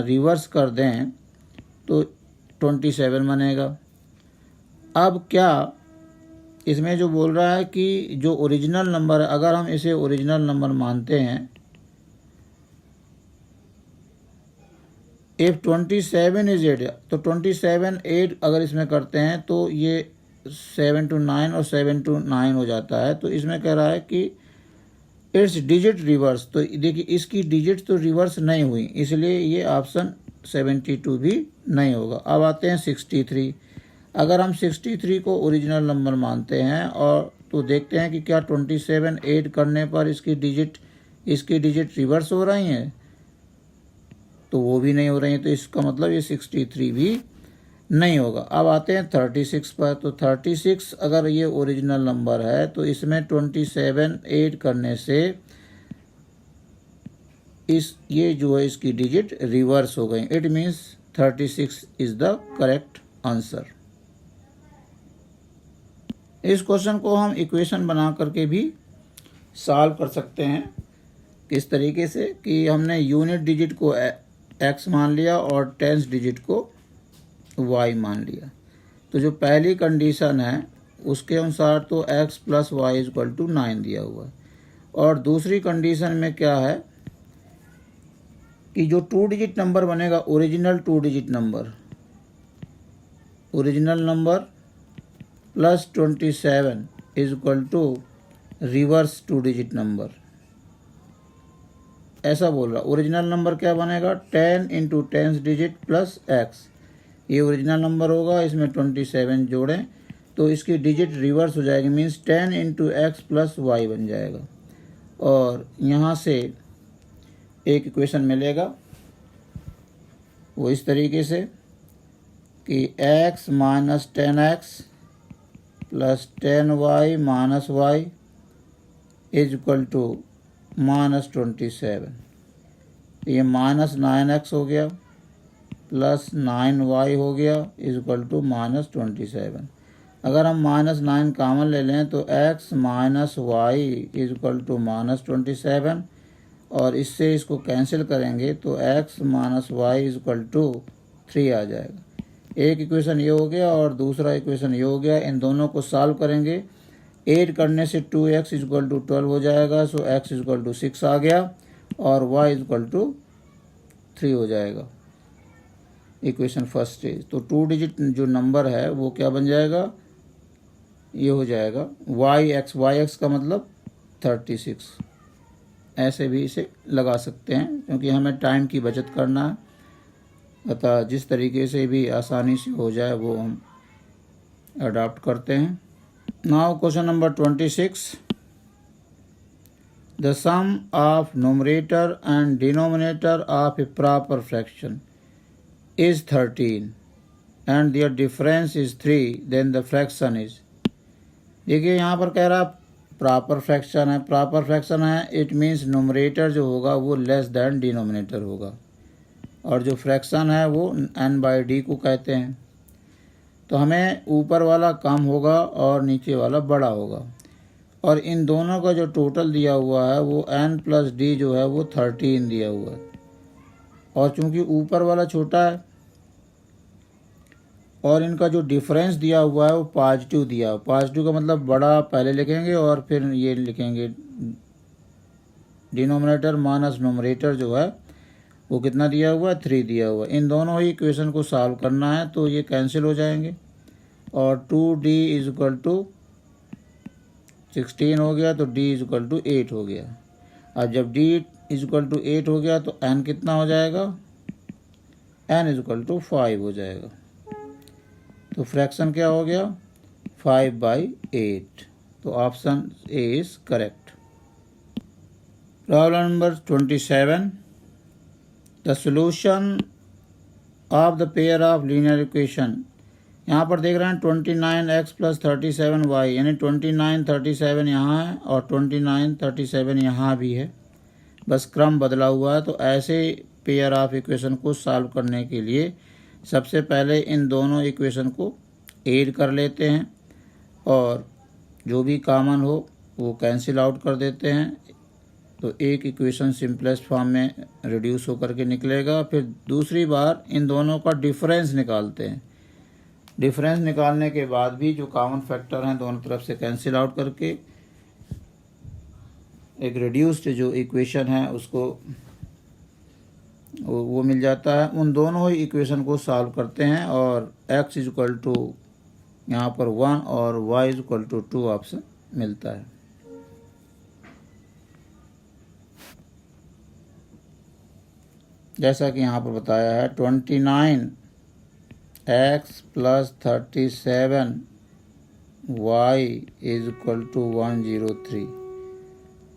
रिवर्स कर दें तो 27 बनेगा। अब क्या इसमें जो बोल रहा है कि जो ओरिजिनल नंबर है, अगर हम इसे ओरिजिनल नंबर मानते हैं, इफ 27 इज 8, तो 27 8 अगर इसमें करते हैं तो ये 7 to 9 और 7 to 9 हो जाता है। तो इसमें कह रहा है कि इट्स डिजिट रिवर्स। तो देखिए इसकी डिजिट तो रिवर्स नहीं हुई, इसलिए ये ऑप्शन 72 भी नहीं होगा। अब आते हैं 63। अगर हम 63 को ओरिजिनल नंबर मानते हैं और तो देखते हैं कि क्या 27 ऐड करने पर इसकी डिजिट रिवर्स हो रही हैं, तो वो भी नहीं हो रही हैं। तो इसका मतलब ये 63 भी नहीं होगा। अब आते हैं 36 पर। तो 36 अगर ये ओरिजिनल नंबर है तो इसमें 27 ऐड करने से ये जो है इसकी डिजिट रिवर्स हो गई। It means 36 is the correct answer. इस क्वेश्चन को हम इक्वेशन बना करके भी सॉल्व कर सकते हैं। किस तरीके से कि हमने यूनिट डिजिट को x मान लिया और टेंस डिजिट को y मान लिया। तो जो पहली कंडीशन है उसके अनुसार तो x plus y equal to 9 दिया हुआ है। और दूसरी कंडीशन में क्या है कि जो 2 डिजिट नंबर बनेगा, original 2 digit number, original number plus 27 is equal to reverse 2 digit number, ऐसा बोल रहा। ओरिजिनल नंबर क्या बनेगा, 10 into tens digit plus x। ये ओरिजिनल नंबर होगा, इसमें 27 जोड़ें तो इसकी डिजिट रिवर्स हो जाएगी, means 10 into x plus y बन जाएगा। और यहाँ से एक इक्वेशन मिलेगा वो इस तरीके से कि x minus 10x plus 10y minus y is equal to minus 27। ये माइनस 9x हो गया प्लस 9y हो गया इज इक्वल टू माइनस 27। अगर हम माइनस 9 कॉमन ले लें तो x minus y is equal to minus 27 और इससे इसको कैंसिल करेंगे तो x minus y is equal to 3 आ जाएगा। एक इक्वेशन ये हो गया और दूसरा इक्वेशन ये हो गया। इन दोनों को सॉल्व करेंगे, ऐड करने से 2x इज इक्वल टू 12 हो जाएगा। सो x इज इक्वल टू 6 आ गया और y इज इक्वल टू 3 हो जाएगा। Equation first stage. तो 2 डिजिट जो नंबर है वो क्या बन जाएगा, ये हो जाएगा yx का मतलब 36। ऐसे भी इसे लगा सकते हैं क्योंकि हमें टाइम की बचत करना है, अतः जिस तरीके से भी आसानी से हो जाए वो हम अडॉप्ट करते हैं। Now question number 26। The sum of numerator and denominator of a proper fraction is 13 and their difference is 3, then the fraction is। देखिए यहाँ पर कह रहा प्रॉपर फ्रैक्शन है। प्रॉपर फ्रैक्शन है इट मीन्स न्यूमरेटर जो होगा वो लेस दैन डिनोमिनेटर होगा और जो फ्रैक्शन है वो n/d को कहते हैं। तो हमें ऊपर वाला कम होगा और नीचे वाला बड़ा होगा और इन दोनों का जो टोटल दिया हुआ है वो n प्लस d जो है वो 13 दिया हुआ है। और चूंकि ऊपर वाला छोटा है और इनका जो डिफरेंस दिया हुआ है वो पॉजिटिव दिया है। पॉजिटिव का मतलब बड़ा पहले लिखेंगे और फिर ये लिखेंगे डिनोमिनेटर माइनस न्यूमरेटर जो है वो कितना दिया हुआ है, 3 दिया हुआ है। इन दोनों ही इक्वेशन को सॉल्व करना है तो ये कैंसिल हो जाएंगे और 2d इज इक्वल टू 16 हो गया तो d इज इक्वल टू 8 हो गया। अब जब d इज इक्वल टू 8 हो गया तो n कितना हो जाएगा, n इज इक्वल टू 5 हो जाएगा। तो फ्रैक्शन क्या हो गया, 5/8। तो option A is correct. Problem number 27। The solution of the pair of linear equation. यहाँ पर देख रहे हैं 29x प्लस 37y, यानी 29 37 यहाँ है और 29 37 यहाँ भी है, बस क्रम बदला हुआ है। तो ऐसे पेयर ऑफ इक्वेशन को सॉल्व करने के लिए सबसे पहले इन दोनों इक्वेशन को ऐड कर लेते हैं और जो भी कॉमन हो वो कैंसिल आउट कर देते हैं। तो एक इक्वेशन सिंपलेस्ट फॉर्म में रिड्यूस होकर के निकलेगा। फिर दूसरी बार इन दोनों का डिफरेंस निकालते हैं। डिफरेंस निकालने के बाद भी जो कॉमन फैक्टर हैं दोनों तरफ से कैंसिल आउट करके एक रिड्यूस्ड जो इक्वेशन है उसको वो मिल जाता है। उन दोनों ही इक्वेशन को सॉल्व करते हैं और x इज इक्वल टू यहाँ पर 1 और y is equal to 2 option मिलता है। जैसा कि यहाँ पर बताया है 29x plus 37y is equal to 103।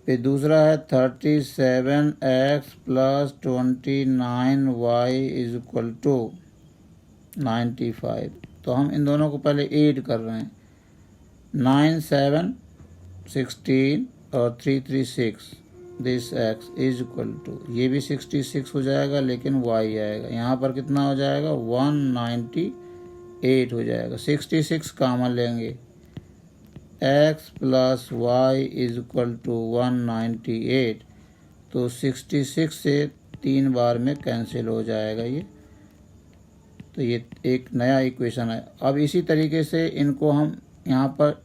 फिर दूसरा है 37x plus 29y is equal to 95। तो हम इन दोनों को पहले ऐड कर रहे हैं। 9 7 16 और 3 3 6 this x is equal to, ये भी 66 हो जाएगा लेकिन y आएगा। यहाँ पर कितना हो जाएगा 198 हो जाएगा। 66 कॉमन लेंगे, x plus y is equal to 198। तो 66 से 3 बार में कैंसिल हो जाएगा ये। तो ये एक नया इक्वेशन है। अब इसी तरीके से इनको हम यहाँ पर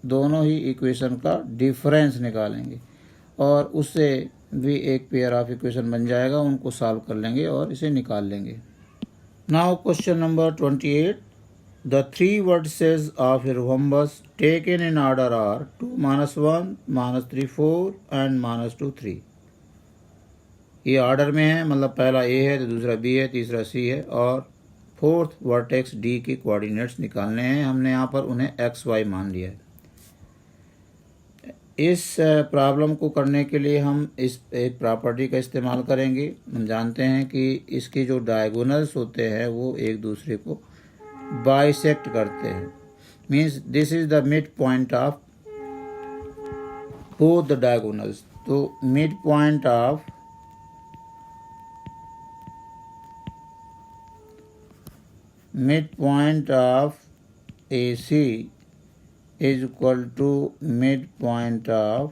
दोनों ही इक्वेशन का डिफरेंस निकालेंगे और उससे भी एक पेयर ऑफ इक्वेशन बन जाएगा। उनको सॉल्व कर लेंगे और इसे निकाल लेंगे। Now question number 28। The 3 vertices of a rhombus taken in order are 2 -1, -3 4 and -2 3। ये ऑर्डर में है, मतलब पहला ए है तो दूसरा बी है, तीसरा सी है और फोर्थ वर्टेक्स डी के कोऑर्डिनेट्स निकालने हैं। हमने यहाँ पर उन्हें एक्स वाई मान लिया है। इस प्रॉब्लम को करने के लिए हम इस एक प्रॉपर्टी का इस्तेमाल करेंगे। हम जानते हैं कि इसके जो डायगोनल्स होते हैं वो एक दूसरे को बाइसेक्ट करते हैं। Means this is the mid point of both the diagonals. तो mid point of AC is equal to midpoint of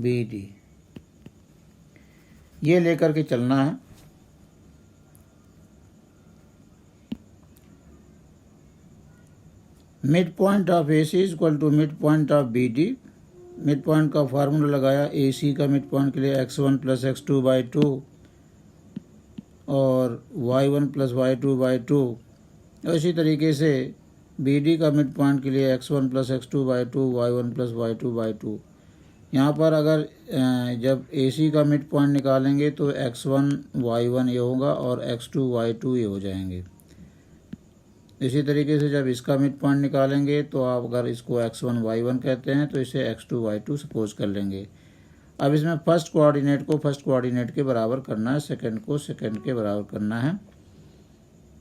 BD। ये लेकर के चलना है। Mid point of AC is equal to mid point of BD। Mid point का formula लगाया AC का mid point के लिए x1 प्लस x2 बाई 2 और y1 प्लस y2 बाई 2। इसी तरीके से BD का मिड पॉइंट के लिए x1 plus x2 by 2, y1 plus y2 by 2। यहाँ पर अगर जब AC का मिड पॉइंट निकालेंगे तो x1 y1 ये होगा और x2 y2 ये हो जाएंगे। इसी तरीके से जब इसका मिड पॉइंट निकालेंगे तो आप अगर इसको x1 y1 कहते हैं तो इसे x2 y2 सपोज कर लेंगे। अब इसमें फर्स्ट कोऑर्डिनेट को फर्स्ट कोऑर्डिनेट के बराबर करना है, सेकंड को सेकंड के बराबर करना है।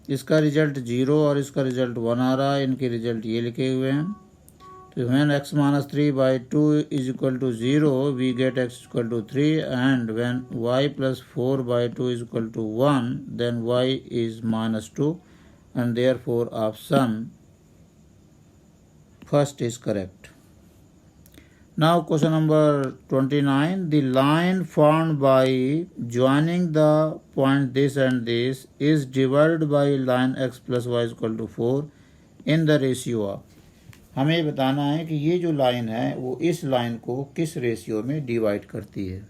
इसका रिजल्ट 0 और इसका रिजल्ट 1 आ रहा है। इनके रिजल्ट ये लिखे हुए हैं। तो when x minus 3 by 2 is equal to 0 we get x equal to 3 and when y plus 4 by 2 is equal to 1 then y is minus 2 and therefore option first is correct. Now question number 29. The line formed by joining the point this and this is divided by line x plus y is equal to 4 in the ratio of। हमें ये बताना है कि ये जो line है वो इस लाइन को किस रेशियो में डिवाइड करती है।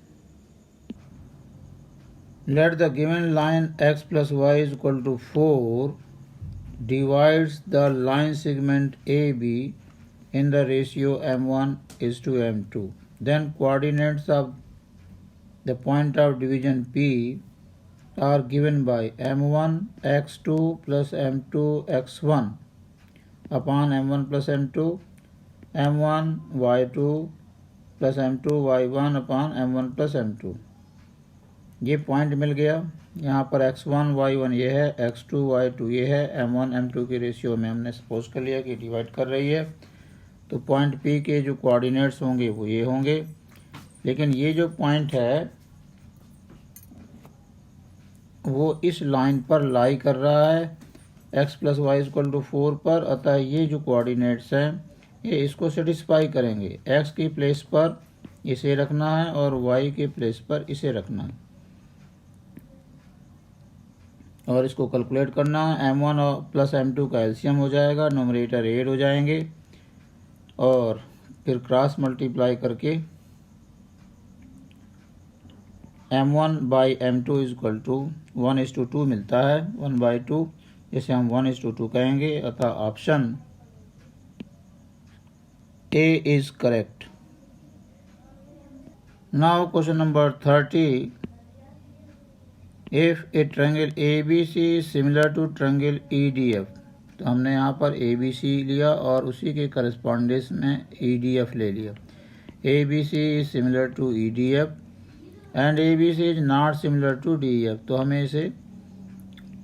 Let the given line x plus y is equal to 4 divides the line segment AB in the ratio m1 is to m2. Then coordinates of the point of division P are given by m1 x2 plus m2 x1 upon m1 plus m2, m1 y2 plus m2 y1 upon m1 plus m2। ये point मिल गया। यहाँ पर x1 y1 ये है, x2 y2 ये है, m1 m2 के ratio में हमने सपोज कर लिया कि डिवाइड कर रही है। तो पॉइंट P के जो कोऑर्डिनेट्स होंगे वो ये होंगे। लेकिन ये जो पॉइंट है वो इस लाइन पर लाई कर रहा है x plus y equal to 4 पर। अतः ये जो कोऑर्डिनेट्स हैं ये इसको सेटिस्फाई करेंगे। x की प्लेस पर इसे रखना है और y के प्लेस पर इसे रखना है और इसको कैलकुलेट करना है। m1 प्लस m2 का एलसीएम हो जाएगा, नोमरेटर 8 हो जाएंगे और फिर क्रॉस मल्टीप्लाई करके m1 by m2 is equal to 1:2 मिलता है। 1/2 इसे हम 1:2 कहेंगे। अतः option A is correct. Now question number 30। If a triangle ABC is similar to triangle EDF। तो हमने यहाँ पर ABC लिया और उसी के करस्पॉन्डेंस में EDF ले लिया। ABC is similar to EDF and ABC is not similar to DEF, तो हमें इसे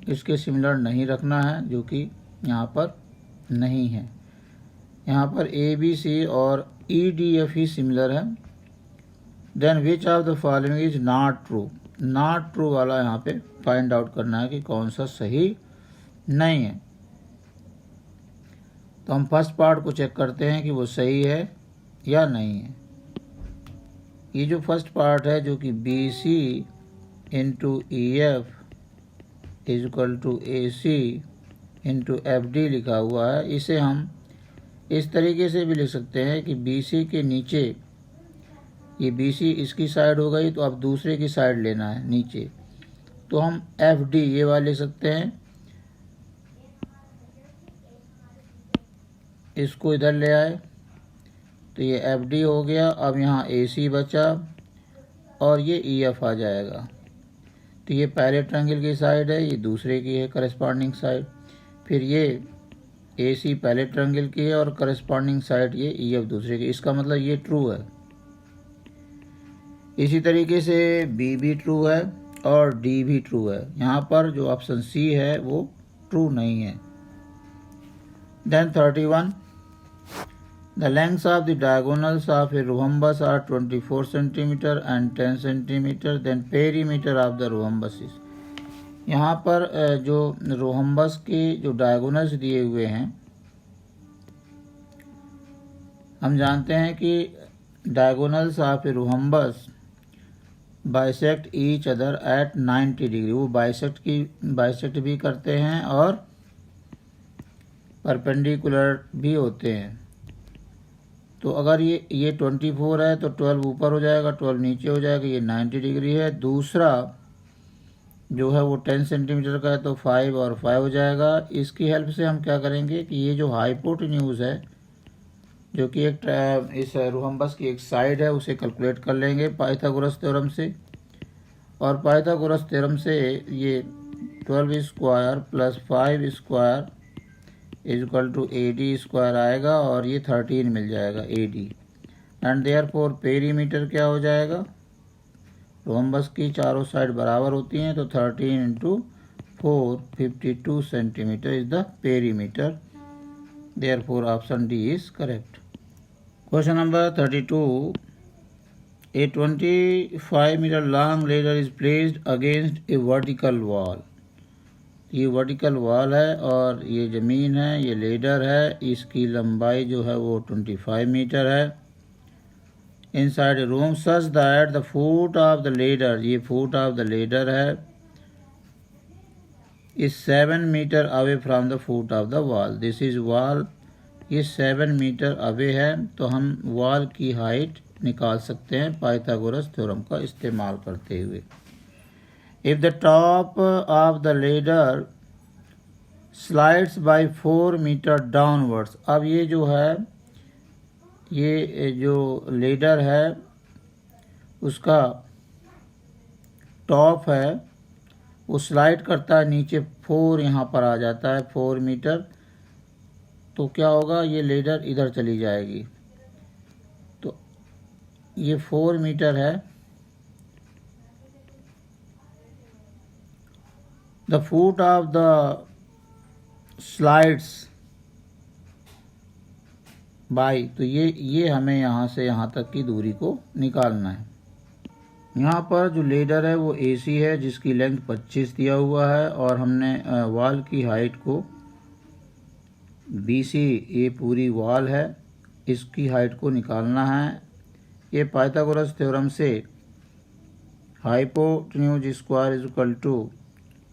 इसके सिमिलर नहीं रखना है, जो कि यहाँ पर नहीं है। यहाँ पर ABC और EDF ही सिमिलर है। Then which of the following is not true, not true वाला यहाँ पे फाइंड आउट करना है कि कौन सा सही नहीं है। तो हम फर्स्ट पार्ट को चेक करते हैं कि वो सही है या नहीं है। ये जो फर्स्ट पार्ट है जो कि BC into EF is equal to AC into FD लिखा हुआ है, इसे हम इस तरीके से भी लिख सकते हैं कि BC के नीचे, ये BC इसकी साइड हो गई तो अब दूसरे की साइड लेना है नीचे, तो हम FD ये वाले लिख सकते हैं। इसको इधर ले आए तो ये FD हो गया। अब यहाँ AC बचा और ये EF आ जाएगा। तो ये पहले ट्रायंगल की साइड है, ये दूसरे की है करस्पॉन्डिंग साइड। फिर ये AC पहले ट्रायंगल की है और करस्पॉन्डिंग साइड ये EF दूसरे की। इसका मतलब ये ट्रू है। इसी तरीके से B भी ट्रू है और D भी ट्रू है। यहाँ पर जो ऑप्शन C है वो ट्रू नहीं है। Then 31, the lengths of the diagonals of a rhombus are 24 cm and 10 cm. Then perimeter of the rhombus is, यहाँ पर जो रोहम्बस के जो डायगोनल्स दिए हुए हैं, हम जानते हैं कि diagonals of a rhombus bisect each other at 90 degree, वो बाइसेक्ट भी करते हैं और परपेंडिकुलर भी होते हैं। तो अगर ये 24 है तो 12 ऊपर हो जाएगा, 12 नीचे हो जाएगा, ये 90 डिग्री है। दूसरा जो है वो 10 सेंटीमीटर का है तो 5 और 5 हो जाएगा। इसकी हेल्प से हम क्या करेंगे कि ये जो हाइपोटेन्यूज है जो कि एक इस रोहम्बस की एक साइड है उसे कैलकुलेट कर लेंगे पाइथागोरस थ्योरम से। और पाइथागोरस थ्योरम से ये 12 square plus 5 square is equal to AD square आएगा और ये 13 मिल जाएगा AD। एंड देयरफॉर पेरीमीटर क्या हो जाएगा, रोहम्बस की चारों साइड बराबर होती हैं तो 13 into 4 52 centimetre is the perimeter. Therefore option D is correct. Question number 32, a 25 metre long ladder is placed against a vertical wall. ये वर्टिकल वॉल है और ये ज़मीन है, ये लेडर है, इसकी लंबाई जो है वो 25 मीटर है। Inside room such that the foot of the ladder, ये फुट ऑफ द लेडर है, is 7 metre away from the foot of the wall. This is wall, ये 7 मीटर अवे है, तो हम वॉल की हाइट निकाल सकते हैं पाइथागोरस थ्योरम का इस्तेमाल करते हुए। If the top of the ladder slides by 4 meter downwards, अब ये जो है, ये जो लेडर है उसका टॉप है वो स्लाइड करता है नीचे, 4 यहाँ पर आ जाता है 4 मीटर, तो क्या होगा, ये लेडर इधर चली जाएगी। तो ये 4 मीटर है। The foot of the slides by, तो ये हमें यहाँ से यहाँ तक की दूरी को निकालना है। यहाँ पर जो लेडर है वो AC है जिसकी लेंथ 25 दिया हुआ है और हमने वॉल की हाइट को BC, ये पूरी वॉल है, इसकी हाइट को निकालना है। ये पाइथागोरस थ्योरम से hypotenuse square is equal to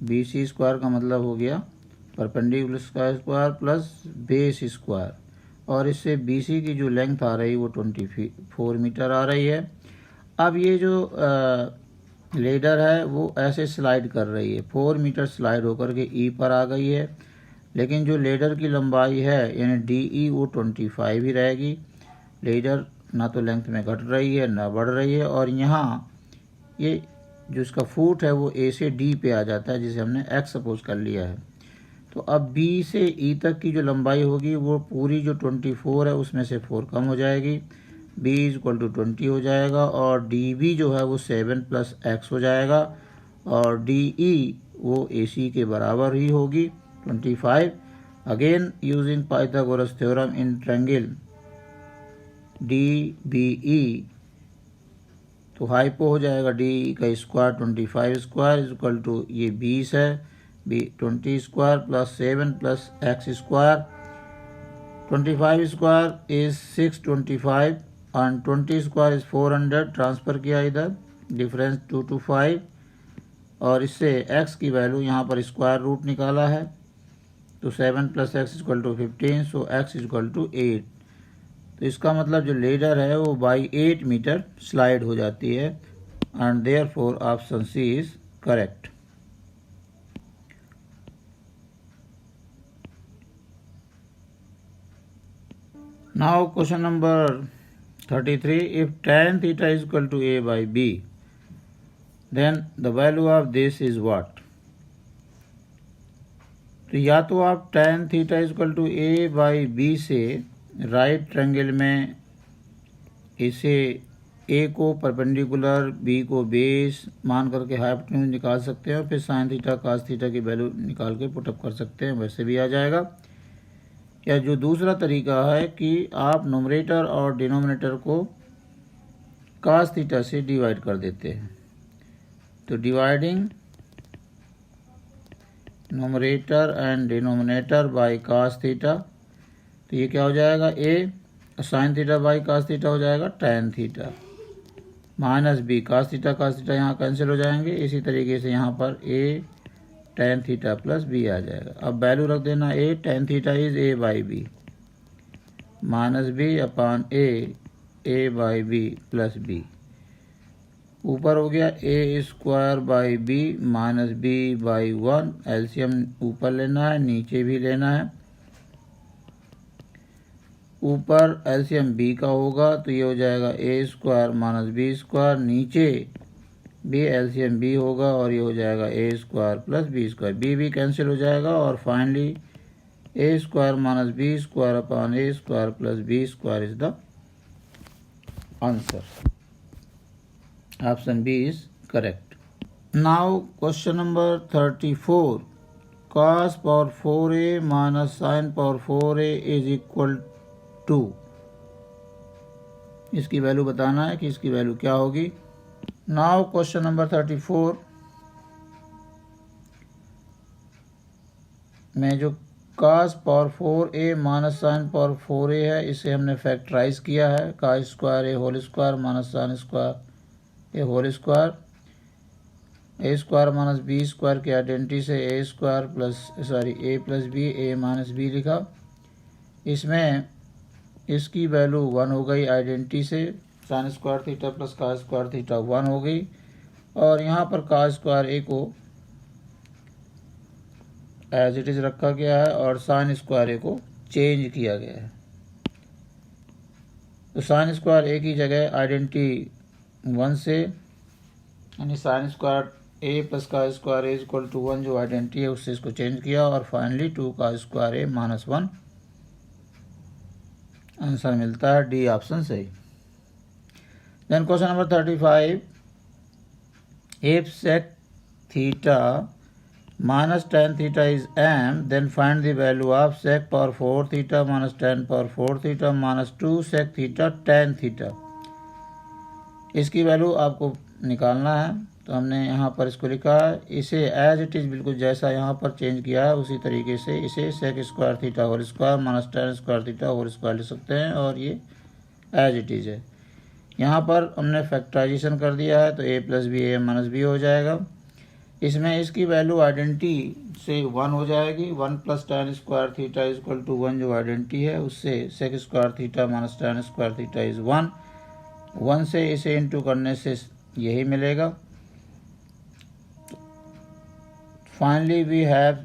BC square का मतलब हो गया perpendicular square plus base square, और इससे BC की जो लेंथ आ रही है वो 24 मीटर आ रही है। अब ये जो लेडर है वो ऐसे स्लाइड कर रही है, 4 मीटर स्लाइड होकर के E पर आ गई है, लेकिन जो लेडर की लंबाई है यानी DE वो 25 ही रहेगी। लेडर ना तो लेंथ में घट रही है ना बढ़ रही है, और यहाँ ये जो इसका फुट है वो A से D पे आ जाता है जिसे हमने X सपोज कर लिया है। तो अब B से E तक की जो लंबाई होगी वो पूरी जो 24 है उसमें से 4 कम हो जाएगी, b इक्वल टू 20 हो जाएगा और db जो है वो 7 प्लस x हो जाएगा और de वो ac के बराबर ही होगी 25। Again using Pythagoras theorem in triangle DBE तो हाइपो हो जाएगा डी का square 25 square is equal to ये 20 है 20 square plus 7 plus x square 25 square is 625 and 20 square is 400 transfer किया इधर डिफरेंस 2 to 5 और इससे x की वैल्यू यहाँ पर स्क्वायर रूट निकाला है तो 7 plus x equal to 15 so x equal to 8। तो इसका मतलब जो लेडर है वो बाई 8 मीटर स्लाइड हो जाती है and therefore option C is correct. Now question number 33, if tan theta is equal to a by b, then the value of this is what? तो या तो आप tan theta is equal to a by b से right triangle में इसे a को perpendicular b को base मान करके हाइपोटेन्यूज निकाल सकते हैं और फिर sin थीटा cos थीटा की वैल्यू निकाल के पुटअप कर सकते हैं, वैसे भी आ जाएगा। या जो दूसरा तरीका है कि आप नोमरेटर और डिनोमिनेटर को cos थीटा से डिवाइड कर देते हैं तो dividing numerator and denominator by cos theta तो ये क्या हो जाएगा a sin theta by cos theta हो जाएगा tan theta minus b cos theta यहाँ कैंसिल हो जाएंगे। इसी तरीके से यहाँ पर a tan theta plus b आ जाएगा। अब वैल्यू रख देना a tan theta is a by b minus b upon a by b plus b ऊपर हो गया a square by b minus b by 1 LCM ऊपर लेना है नीचे भी लेना है। ऊपर एलसीएम b का होगा तो ये हो जाएगा a square minus b square नीचे b एलसीएम b होगा और ये हो जाएगा a square plus b square b cancel हो जाएगा और finally a square minus b square upon a square plus b square is the answer. Option B is correct. Now question number 34, cos power 4a minus sine power 4a is equal to, इसकी वैल्यू बताना है कि इसकी value क्या होगी। Now question number 34 में जो cos power 4a minus sine power 4a है इसे हमने फैक्टराइज किया है cos square a whole square minus sine square a whole square a square minus b square की आइडेंटिटी से a square plus a plus b a minus b लिखा। इसमें इसकी वैल्यू 1 हो गई आइडेंटिटी से sine square theta plus cos square theta 1 हो गई और यहाँ पर cos स्क्वायर a को एज इट इज रखा गया है और साइन स्क्वायर ए को चेंज किया गया है। तो साइन स्क्वायर ए की जगह आइडेंटिटी 1 से यानी sine square a plus cos square a equal to 1 जो आइडेंटिटी है उससे इसको चेंज किया और finally 2 cos square a minus 1 answer मिलता है डी ऑप्शन सही। Then question number 35, if sec थीटा minus tan theta is m, then find the value of sec power 4 theta minus tan power 4 theta minus 2 sec theta tan theta। इसकी value आपको निकालना है तो हमने यहाँ पर इसको लिखा है, इसे एज इट इज़ बिल्कुल जैसा यहाँ पर चेंज किया है उसी तरीके से इसे sec square theta whole square minus tan square theta whole square लिख सकते हैं और ये एज इट इज़ है। यहाँ पर हमने फैक्टराइजेशन कर दिया है तो a plus b a minus b हो जाएगा। इसमें इसकी वैल्यू आइडेंटिटी से 1 हो जाएगी 1 plus tan square theta is equal to 1 जो आइडेंटिटी है उससे sec square theta minus tan square theta is 1 से इसे इंटू करने से यही मिलेगा। Finally we have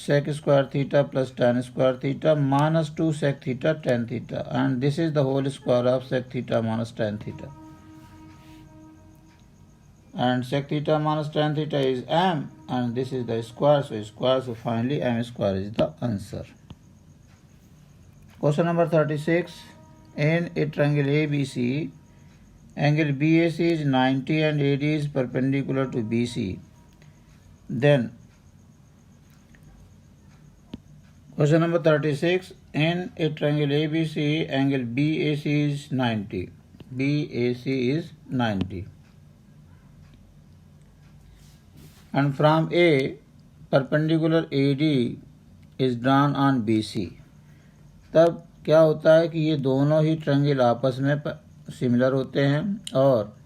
sec square theta plus tan square theta minus 2 sec theta tan theta and this is the whole square of sec theta minus tan theta and sec theta minus tan theta is m and this is the square so finally m square is the answer। Question number 36, In a triangle ABC, angle BAC is 90 and AD is perpendicular to BC. Then, question number 36. In a triangle ABC, angle BAC is 90. BAC is 90. And from A, perpendicular AD is drawn on BC. तब क्या होता है कि ये दोनों ही triangle आपस में similar होते हैं और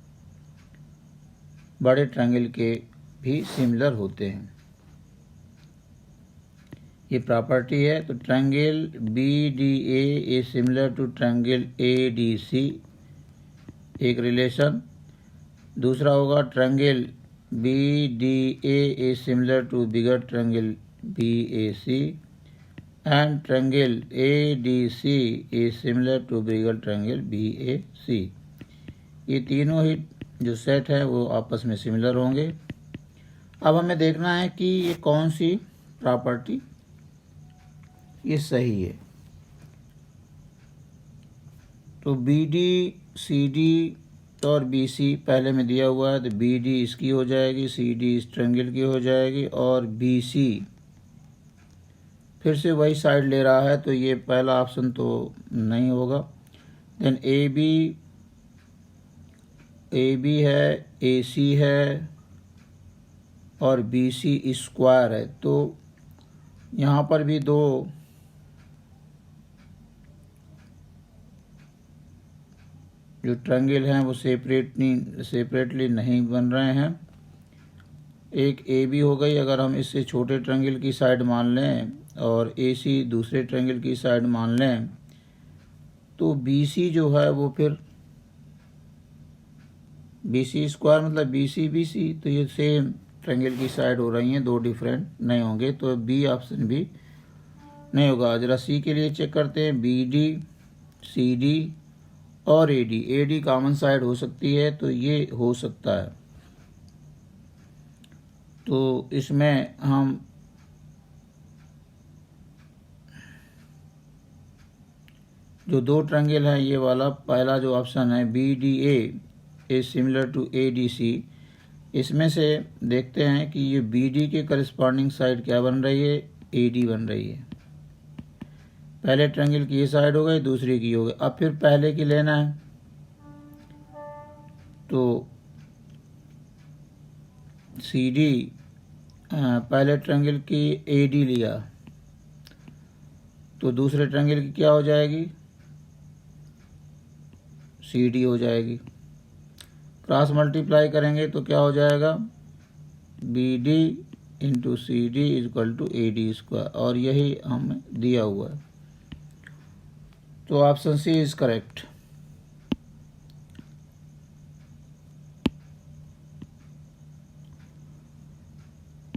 बड़े ट्रायंगल के भी सिमिलर होते हैं। ये प्रॉपर्टी है। तो triangle BDA is similar to triangle ADC, एक रिलेशन। दूसरा होगा triangle BDA is similar to bigger triangle BAC and triangle ADC is similar to bigger triangle BAC। ये तीनों ही जो सेट है वो आपस में सिमिलर होंगे। अब हमें देखना है कि ये कौन सी प्रॉपर्टी ये सही है। तो BD CD और BC पहले में दिया हुआ है, तो BD इसकी हो जाएगी, CD इस ट्रायंगल की हो जाएगी और BC फिर से वही साइड ले रहा है, तो ये पहला ऑप्शन तो नहीं होगा। देन AB है, AC है और BC स्क्वायर है। तो यहाँ पर भी दो जो ट्रायंगल हैं वो सेपरेटली नहीं बन रहे हैं। एक AB हो गई, अगर हम इससे छोटे ट्रायंगल की साइड मान लें और AC दूसरे ट्रायंगल की साइड मान लें, तो BC जो है वो फिर BC स्क्वायर मतलब BC, तो ये सेम ट्रायंगल की साइड हो रही हैं, दो डिफरेंट नहीं होंगे। तो B ऑप्शन भी नहीं होगा। जरा C के लिए चेक करते हैं। BD, CD और AD कॉमन साइड हो सकती है, तो ये हो सकता है। तो इसमें हम जो दो ट्रायंगल है, ये वाला पहला जो ऑप्शन है BDA is similar to ADC, इसमें से देखते हैं कि ये BD के करस्पॉन्डिंग साइड क्या बन रही है, AD बन रही है। पहले ट्रायंगल की ये साइड हो गई, दूसरी की हो गई। अब फिर पहले की लेना है, तो CD पहले ट्रायंगल की AD लिया, तो दूसरे ट्रायंगल की क्या हो जाएगी, CD हो जाएगी। क्रॉस मल्टीप्लाई करेंगे तो क्या हो जाएगा, BD into CD is equal to AD square, और यही हमें दिया हुआ है। तो option C is correct.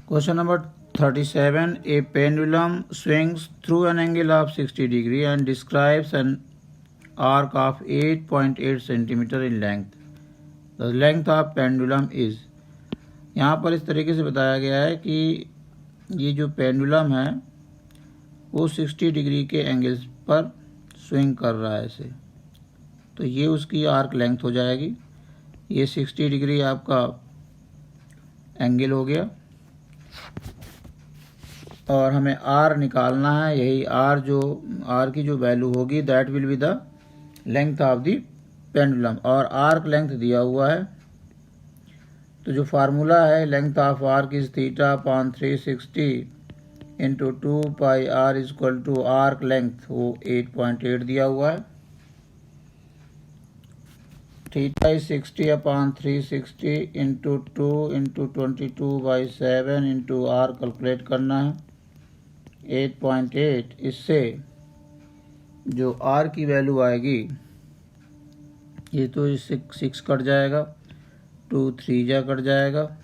Question number 37. A pendulum swings through an angle of 60 degree and describes an arc of 8.8 centimeter in length. The length of pendulum is। यहाँ पर इस तरीके से बताया गया है कि ये जो पेंडुलम है वो 60 डिग्री के एंगल्स पर स्विंग कर रहा है इसे, तो ये उसकी आर्क लेंथ हो जाएगी। ये 60 डिग्री आपका एंगल हो गया और हमें R निकालना है। यही R की जो वैल्यू होगी that will be the length of the pendulum, और आर्क लेंथ दिया हुआ है। तो जो फार्मूला है length of arc is theta upon 360 into 2 pi R is equal to arc length, वो 8.8 दिया हुआ है। Theta is 60 upon 360 into 2 into 22/7 into R calculate करना है 8.8। इससे जो R की वैल्यू आएगी, ये तो इससे 6 कट जाएगा, 2 3 जा कट जाएगा,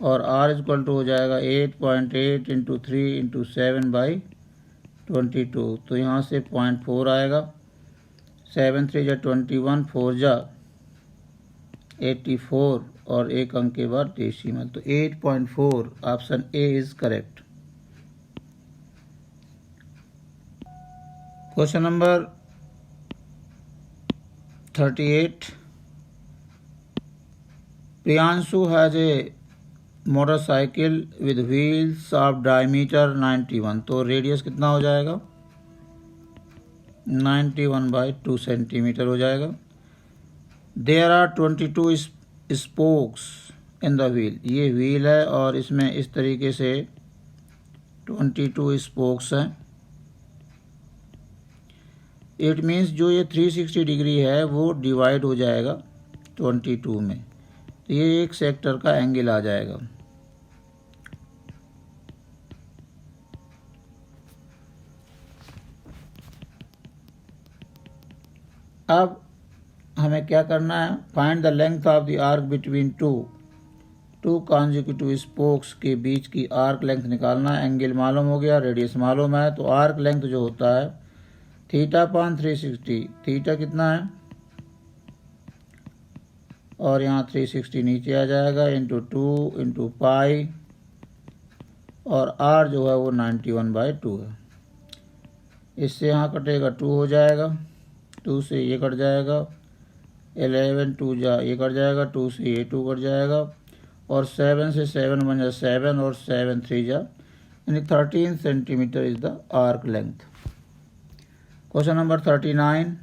और R इक्वल टू हो जाएगा 8.8 इंटू 3 इंटू 7/22। तो यहाँ से 0.4 आएगा, 7 3 जा 21, 4 जा 84 और एक अंक के बाद डेसिमल, तो 8.4 option A is correct. Question number 38. Priyanshu has a motorcycle with wheels of diameter 91, तो रेडियस कितना हो जाएगा 91/2 सेंटीमीटर हो जाएगा। There are 22 spokes in the wheel, ये व्हील है और इसमें इस तरीके से 22 स्पोक्स हैं। इट मीन्स जो ये 360 डिग्री है वो डिवाइड हो जाएगा 22 में, तो ये एक सेक्टर का एंगल आ जाएगा। अब हमें क्या करना है, find the length of the arc between two consecutive spokes के बीच की आर्क लेंथ निकालना है। एंगल मालूम हो गया, रेडियस मालूम है, तो आर्क लेंथ जो होता है θ/360, थीटा कितना है और यहाँ 360 नीचे आ जाएगा, इंटू 2 इंटू पाई, और r जो है वो 91/2 है। इससे यहाँ कटेगा 2 हो जाएगा, 2 से ये कट जाएगा, 11 2 जा ये कट जाएगा, 2 से ये 2 कट जाएगा, और 7 से 7 बन जाए 7, और 7 3 जा, यानी 13 centimetre is the arc length. Question number 39।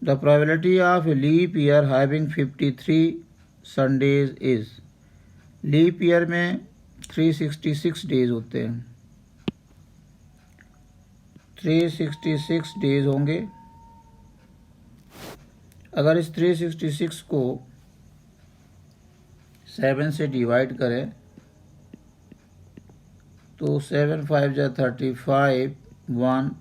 The probability of a leap year having 53 Sundays is, leap year में 366 डेज होते हैं, 366 डेज होंगे। अगर इस 366 को 7 से डिवाइड करें तो 7 5 जा 35, 1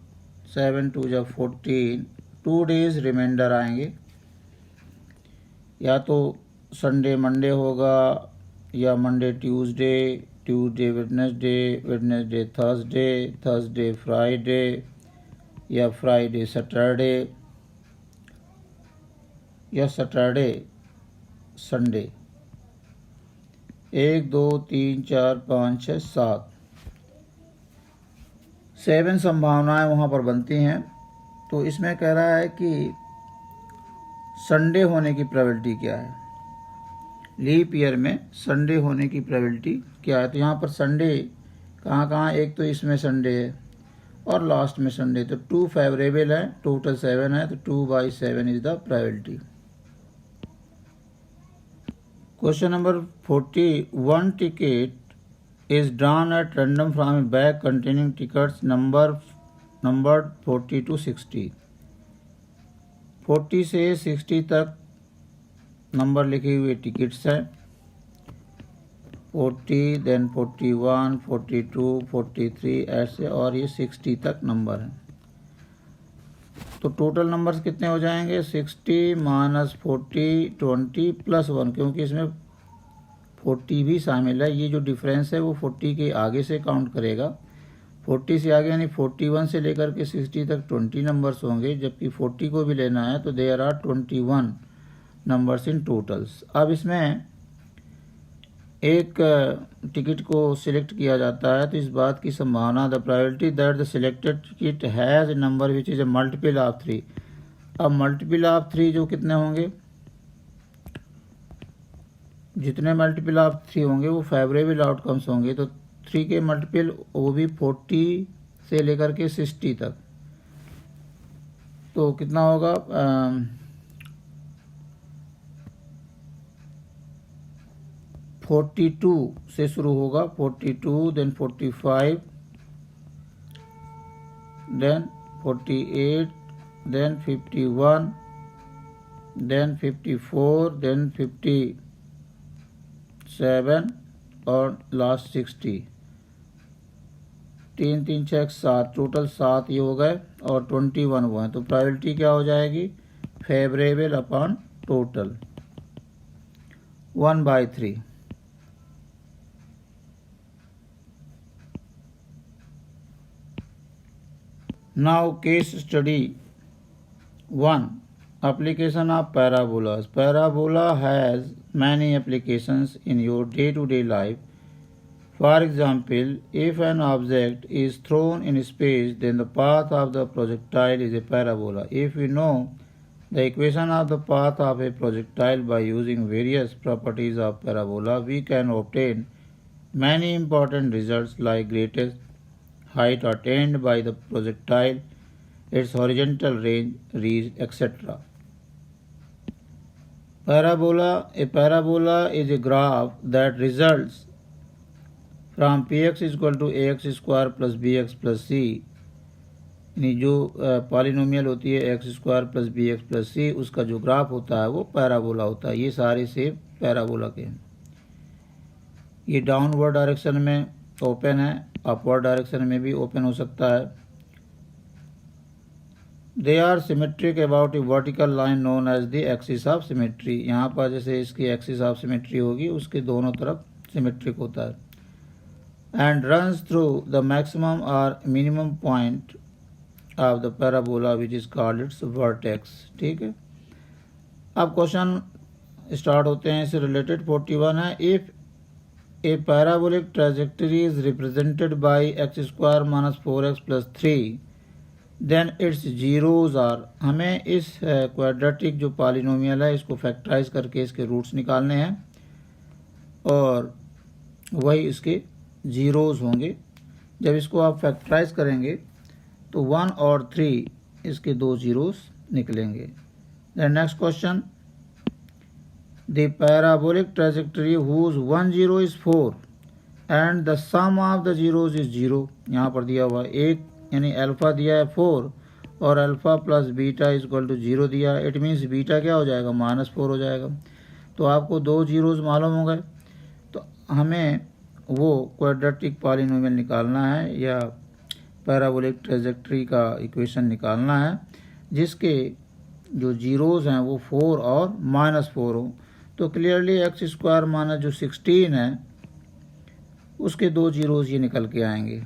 7 2 जा 14, 2 डेज रिमाइंडर आएंगे। या तो संडे मंडे होगा, या Monday Tuesday, Tuesday Wednesday, Wednesday Thursday, Thursday Friday, या फ्राइडे सैटरडे, या सैटरडे संडे। 1 2 3 4 5 6 7 7 संभावनाएं वहाँ पर बनती हैं। तो इसमें कह रहा है कि संडे होने की प्रोबेबिलिटी क्या है, लीप ईयर में संडे होने की प्रोबेबिलिटी क्या है। तो यहाँ पर संडे कहाँ कहाँ, एक तो इसमें संडे है और लास्ट में संडे, तो 2 फेवरेबल है, टोटल 7 है, तो 2/7 is the probability. Question number 40। 1 ticket is drawn at random from a bag containing tickets numbered 40 to 60। 40 से 60 तक नंबर लिखे हुए टिकट्स हैं, 40 देन 41 42 43 ऐसे, और ये 60 तक नंबर हैं। तो टोटल नंबर्स कितने हो जाएंगे, 60 माइनस 40 20 प्लस 1, क्योंकि इसमें 40 भी शामिल है। ये जो डिफरेंस है वो 40 के आगे से काउंट करेगा, 40 से आगे यानी 41 से लेकर के 60 तक 20 नंबर्स होंगे, जबकि 40 को भी लेना है तो there are 21 numbers in totals. अब इसमें एक टिकट को सिलेक्ट किया जाता है, तो इस बात की संभावना, the probability that the selected ticket has a number which is a multiple of 3। अब मल्टीपल ऑफ 3 जो कितने होंगे, जितने मल्टीपल ऑफ 3 होंगे वो फेवरेबल आउटकम्स होंगे। तो 3 के मल्टीपल वो भी 40 से लेकर के 60 तक, तो कितना होगा 42 से शुरू होगा, 42 then 45 then 48 then 51 then 54 then 57 और लास्ट 60। 3 3 6 7, टोटल 7 ये हो गए और 21 हुए हैं। तो प्रोबेबिलिटी क्या हो जाएगी, favourable upon total 1/3। Now case study 1. Application of parabolas. Parabola has many applications in your day-to-day life. For example, if an object is thrown in space, then the path of the projectile is a parabola. If we know the equation of the path of a projectile by using various properties of parabola, we can obtain many important results like greatest height attained by the projectile, its horizontal range reached, etc. A parabola is a graph that results from px is equal to ax square plus b x plus c, यानी जो polynomial होती है x square plus b x plus c, उसका जो graph होता है वो parabola होता है। ये सारे से पैराबोला के हैं। ये डाउनवर्ड डायरेक्शन में ओपन है, अपवर्ड डायरेक्शन में भी ओपन हो सकता है। They are symmetric about a vertical line known as the axis of symmetry. यहाँ पर जैसे इसकी एक्सिस ऑफ सिमेट्री होगी, उसके दोनों तरफ सिमेट्रिक होता है। And runs through the maximum और minimum point of the parabola which is called its vertex. ठीक है, अब क्वेश्चन स्टार्ट होते हैं, इससे रिलेटेड 41 है। If a parabolic trajectory is represented by x square minus 4x plus 3 then its zeros are. हमें इस क्वाड्रेटिक जो पॉलिनोमियल है इसको फैक्टराइज करके इसके रूट्स निकालने हैं और वही इसके जीरोज होंगे। जब इसको आप फैक्टराइज करेंगे तो 1 और 3 इसके दो जीरोज निकलेंगे। Then next question, the parabolic trajectory whose 1 0 is 4 and the sum of the zeros is 0। यहाँ पर दिया हुआ एक, यानी अल्फा दिया है 4 और alpha plus beta is equal to 0 दिया है। इट मीन्स बीटा क्या हो जाएगा, -4 हो जाएगा। तो आपको दो जीरोज मालूम हो गए, तो हमें वो क्वाड्रेटिक पॉलिनोमियल निकालना है या पैराबोलिक ट्रेजेक्टरी का इक्वेशन निकालना है जिसके जो जीरोज हैं वो 4 और -4 हो। तो क्लियरली एक्स स्क्वायर माइनस जो 16 है उसके दो जीरोज ये निकल के आएंगे।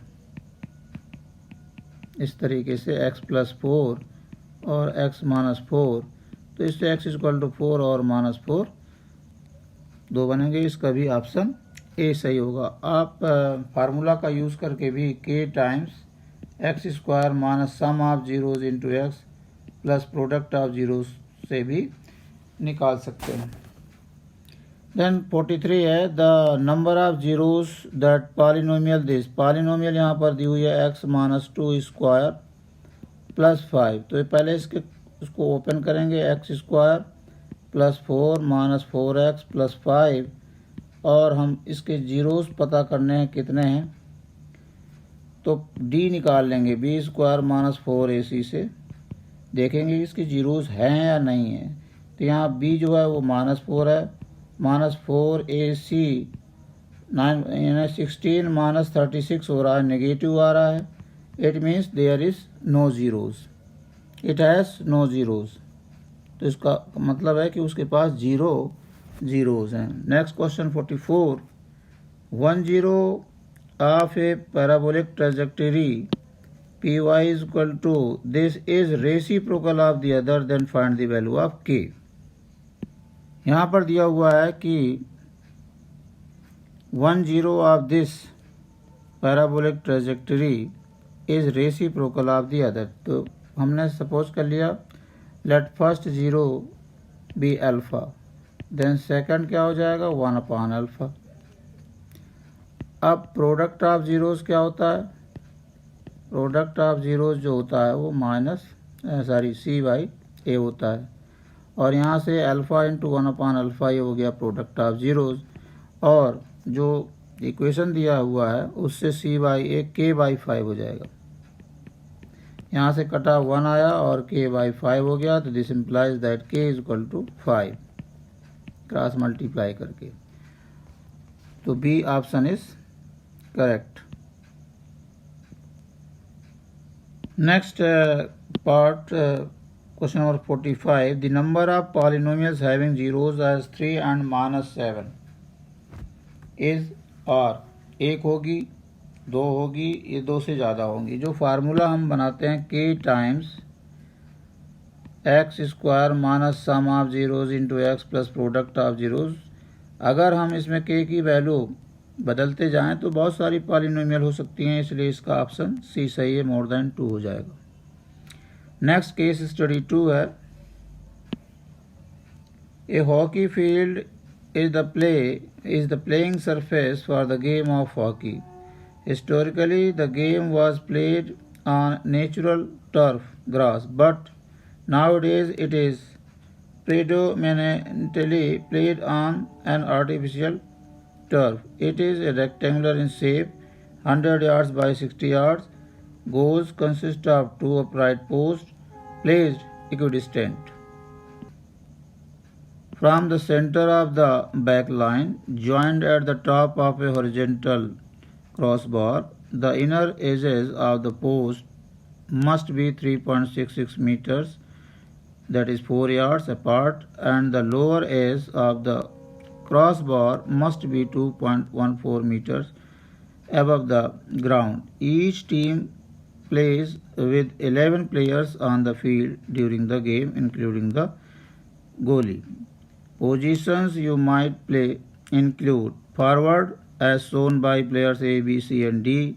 इस तरीके से x प्लस 4 और x माइनस 4, तो इससे x इक्वल टू 4 और -4 दो बनेंगे। इसका भी ऑप्शन ए सही होगा। आप फार्मूला का यूज़ करके भी k times x square minus sum of zeros into x plus product of zeros से भी निकाल सकते हैं। देन 43 है, the number of zeros that polynomial this. Polynomial यहाँ पर दी हुई है x माइनस 2 स्क्वायर प्लस 5। तो पहले इसको ओपन करेंगे, x square plus 4 minus 4x plus 5, और हम इसके जीरोज पता करने हैं कितने हैं, तो d निकाल लेंगे, b स्क्वायर माइनस 4ac से देखेंगे इसके जीरोज हैं या नहीं है। तो यहाँ b जो है वो -4 है, -4ac 16 माइनस 36 हो रहा है, नेगेटिव आ रहा है। It means there is no zeros, it has no zeros. तो इसका मतलब है कि उसके पास जीरोज हैं। Next question 44, 1 0 of a parabolic trajectory py is equal to this is reciprocal of the other, then find the value of k। यहाँ पर दिया हुआ है कि 1 0 of this parabolic trajectory is reciprocal of the other। तो हमने suppose कर लिया, let first 0 be alpha, then second क्या हो जाएगा 1 upon alpha। अब प्रोडक्ट ऑफ जीरोज क्या होता है, प्रोडक्ट ऑफ जीरोज जो होता है वो c/a होता है, और यहाँ से अल्फ़ा इंटू 1 अपॉन अल्फ़ा ये हो गया प्रोडक्ट ऑफ जीरोज, और जो इक्वेशन दिया हुआ है उससे c/a k/5 हो जाएगा। यहाँ से कटा 1 आया और k/5 हो गया, तो this implies that k is equal to 5 cross multiply करके। तो B option is correct. Next part, question number 45. The number of polynomials having zeros as 3 and -7 is or एक होगी, दो होगी, ये दो से ज़्यादा होंगी। जो फार्मूला हम बनाते हैं k times x square minus sum of zeros into x plus product of zeros, अगर हम इसमें k की वैल्यू बदलते जाएं तो बहुत सारी पॉलिनोमियल हो सकती हैं, इसलिए इसका ऑप्शन सी सही है, मोर देन 2 हो जाएगा। नेक्स्ट केस स्टडी 2 है। A hockey field is the playing surface for the game of hockey. Historically, the game was played on natural turf grass, but nowadays it is predominantly played on an artificial turf. It is a rectangular in shape, 100 yards by 60 yards. Goals consist of 2 upright posts placed equidistant from the center of the back line, joined at the top of a horizontal crossbar. The inner edges of the post must be 3.66 meters, that is 4 yards apart, and the lower edge of the crossbar must be 2.14 meters above the ground. Each team plays with 11 players on the field during the game, including the goalie. Positions you might play include forward as shown by players A, B, C and D,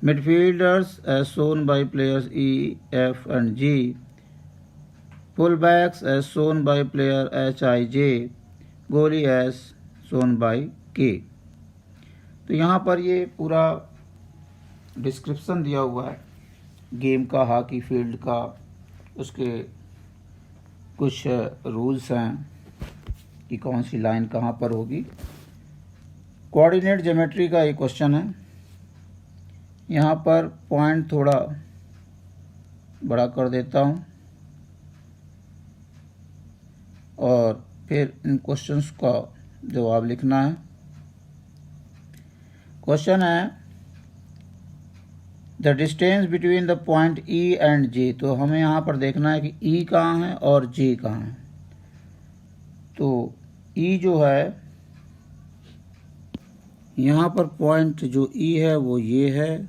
midfielders as shown by players E, F and G, fullbacks as shown by player H, I, J, goalie as shown by K। तो यहाँ पर ये पूरा description दिया हुआ है game का, hockey field का, उसके कुछ रूल्स हैं कि कौन सी लाइन कहाँ पर होगी। कोऑर्डिनेट ज्योमेट्री का एक क्वेश्चन है। यहाँ पर पॉइंट थोड़ा बड़ा कर देता हूँ और फिर इन क्वेश्चंस का जवाब लिखना है। क्वेश्चन है the distance between the point E and J. तो हमें यहाँ पर देखना है कि ई कहाँ है और जे कहाँ है। तो ई जो है, यहाँ पर पॉइंट जो ई है वो ये है,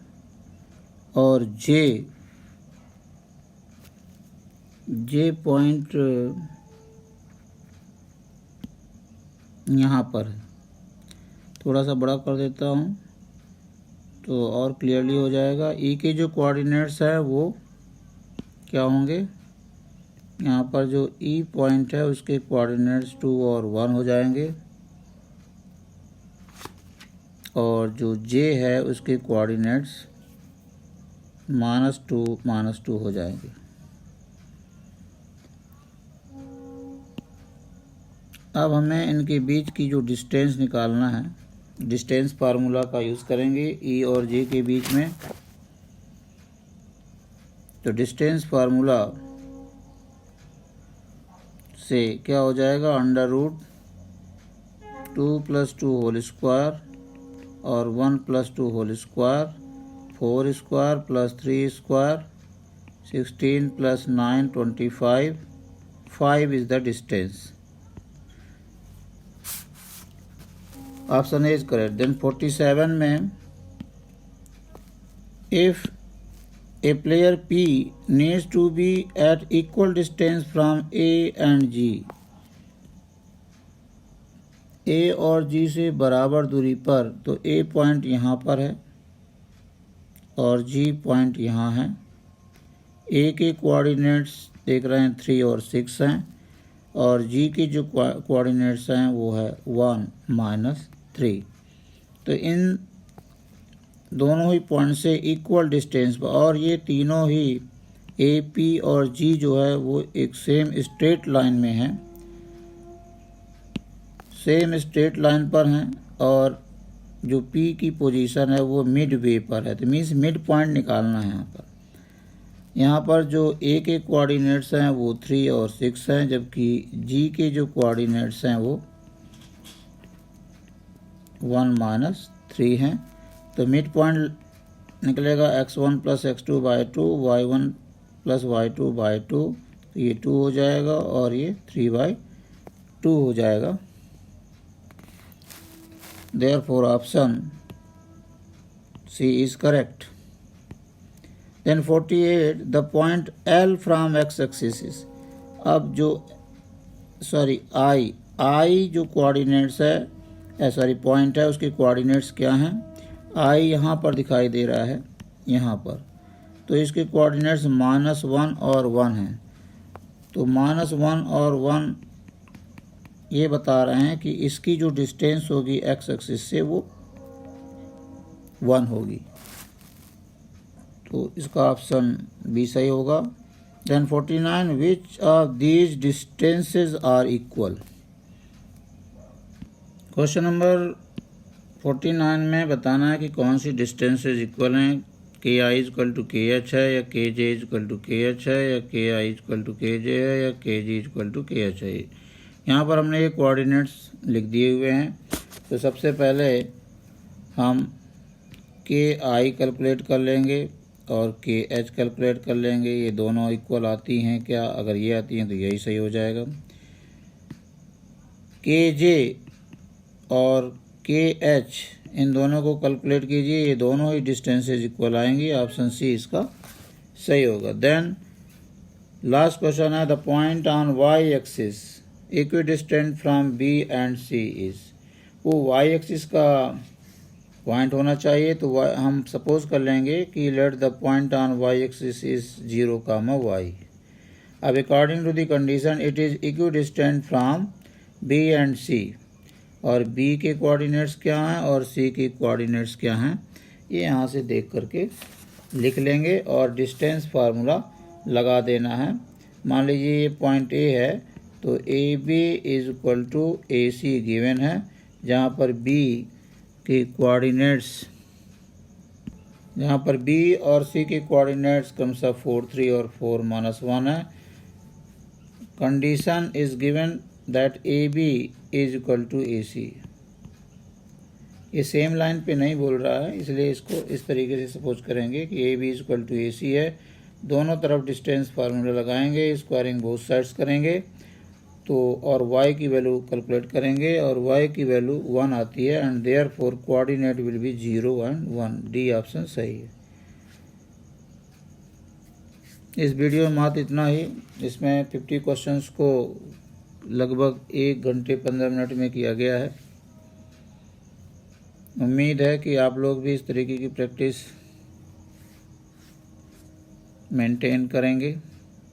और जे पॉइंट यहाँ पर है। थोड़ा सा बड़ा कर देता हूँ तो और क्लियरली हो जाएगा। ई के जो कोऑर्डिनेट्स है वो क्या होंगे, यहाँ पर जो ई पॉइंट है उसके कोऑर्डिनेट्स 2 और 1 हो जाएंगे, और जो जे है उसके कोऑर्डिनेट्स -2 हो जाएंगे। अब हमें इनके बीच की जो डिस्टेंस निकालना है, डिस्टेंस फार्मूला का यूज़ करेंगे ई और जे के बीच में। तो डिस्टेंस फार्मूला से क्या हो जाएगा, √2 + 2 होल स्क्वायर और 1 + 2 whole square, 4 square + 3 square, 16 + 9 25, 5 is the distance. Option A is correct. Then 47 में if a player P needs to be at equal distance from A and G, A और G से बराबर दूरी पर, तो A पॉइंट यहाँ पर है और G पॉइंट यहाँ है। A के कोऑर्डिनेट्स देख रहे हैं 3 और 6 हैं, और G के जो कोऑर्डिनेट्स हैं वो है 1 - 3। तो इन दोनों ही पॉइंट से इक्वल डिस्टेंस पर, और ये तीनों ही ए, पी और जी जो है वो एक सेम स्ट्रेट लाइन में हैं, सेम स्ट्रेट लाइन पर हैं, और जो पी की पोजीशन है वो मिड वे पर है। तो मीन्स मिड पॉइंट निकालना है यहाँ पर। यहाँ पर जो ए के कोऑर्डिनेट्स हैं वो 3 और 6 हैं, जबकि जी के जो कोऑर्डिनेट्स हैं वो 1 - 3 हैं। तो मिड पॉइंट निकलेगा x1 + x2/2, y1 + y2/2, तो ये 2 हो जाएगा और ये 3/2 हो जाएगा। Therefore option C is correct. Then 48, the point L from x-axis। अब जो I जो कोऑर्डिनेट्स है पॉइंट है, उसके कोऑर्डिनेट्स क्या हैं। I यहाँ पर दिखाई दे रहा है, यहाँ पर, तो इसके कोऑर्डिनेट्स -1 और 1 हैं। तो -1 और 1 ये बता रहे हैं कि इसकी जो डिस्टेंस होगी एक्स एक्सिस से वो 1 होगी। तो इसका ऑप्शन बी सही होगा। Then 49, which of these distances are equal. Question number 49 में बताना है कि कौन सी डिस्टेंसेस इक्वल हैं। के आई इक्वल टू के एच है, या के जे इक्वल टू के एच है, या के आई इक्वल टू के जे है, या के जी इक्वल टू के एच है। यहाँ पर हमने ये कोऑर्डिनेट्स लिख दिए हुए हैं। तो सबसे पहले हम के आई कैलकुलेट कर लेंगे और के एच कैलकुलेट कर लेंगे। ये दोनों इक्वल आती हैं क्या? अगर ये आती हैं तो यही सही हो जाएगा। के जे और के एच, इन दोनों को कैलकुलेट कीजिए, ये दोनों ही डिस्टेंसेज इक्वल आएंगी। ऑप्शन सी इसका सही होगा। देन लास्ट क्वेश्चन है, the point on y axis equidistant from B and C is. वो वाई एक्सिस का पॉइंट होना चाहिए। तो हम सपोज कर लेंगे कि let the point on y axis is 0, y। अब according to the condition it is equidistant from B and C. और b के कोऑर्डिनेट्स क्या हैं और c के कोऑर्डिनेट्स क्या हैं, ये यहाँ से देख करके लिख लेंगे और डिस्टेंस फार्मूला लगा देना है। मान लीजिए ये पॉइंट A है, तो AB is equal to AC given है, जहाँ पर B के कोऑर्डिनेट्स, जहाँ पर B और C के कोऑर्डिनेट्स क्रमशः 4, 3 और 4, -1 है। Condition is given that AB is equal to AC। ये सेम लाइन पे नहीं बोल रहा है, इसलिए इसको इस तरीके से सपोज करेंगे कि AB is equal to AC है। दोनों तरफ डिस्टेंस फार्मूला लगाएंगे, स्क्वायरिंग बोथ साइड्स करेंगे, तो और y की वैल्यू कैलकुलेट करेंगे और y की वैल्यू 1 आती है। And therefore coordinate will be 0 and 1। D option सही है। इस वीडियो में मात्र इतना ही। इसमें 50 क्वेश्चंस को लगभग 1 घंटे 15 मिनट में किया गया है। उम्मीद है कि आप लोग भी इस तरीके की प्रैक्टिस मेंटेन करेंगे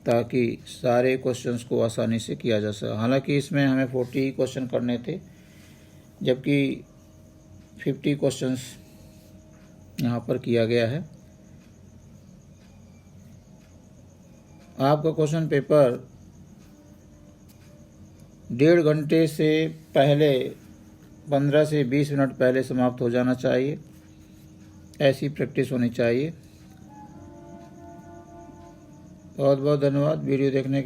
ताकि सारे क्वेश्चंस को आसानी से किया जा सके। हालांकि इसमें हमें 40 क्वेश्चन करने थे, जबकि 50 क्वेश्चंस यहाँ पर किया गया है। आपका क्वेश्चन पेपर 1.5 घंटे से पहले 15 से 20 मिनट पहले समाप्त हो जाना चाहिए। ऐसी प्रैक्टिस होनी चाहिए। बहुत बहुत धन्यवाद वीडियो देखने के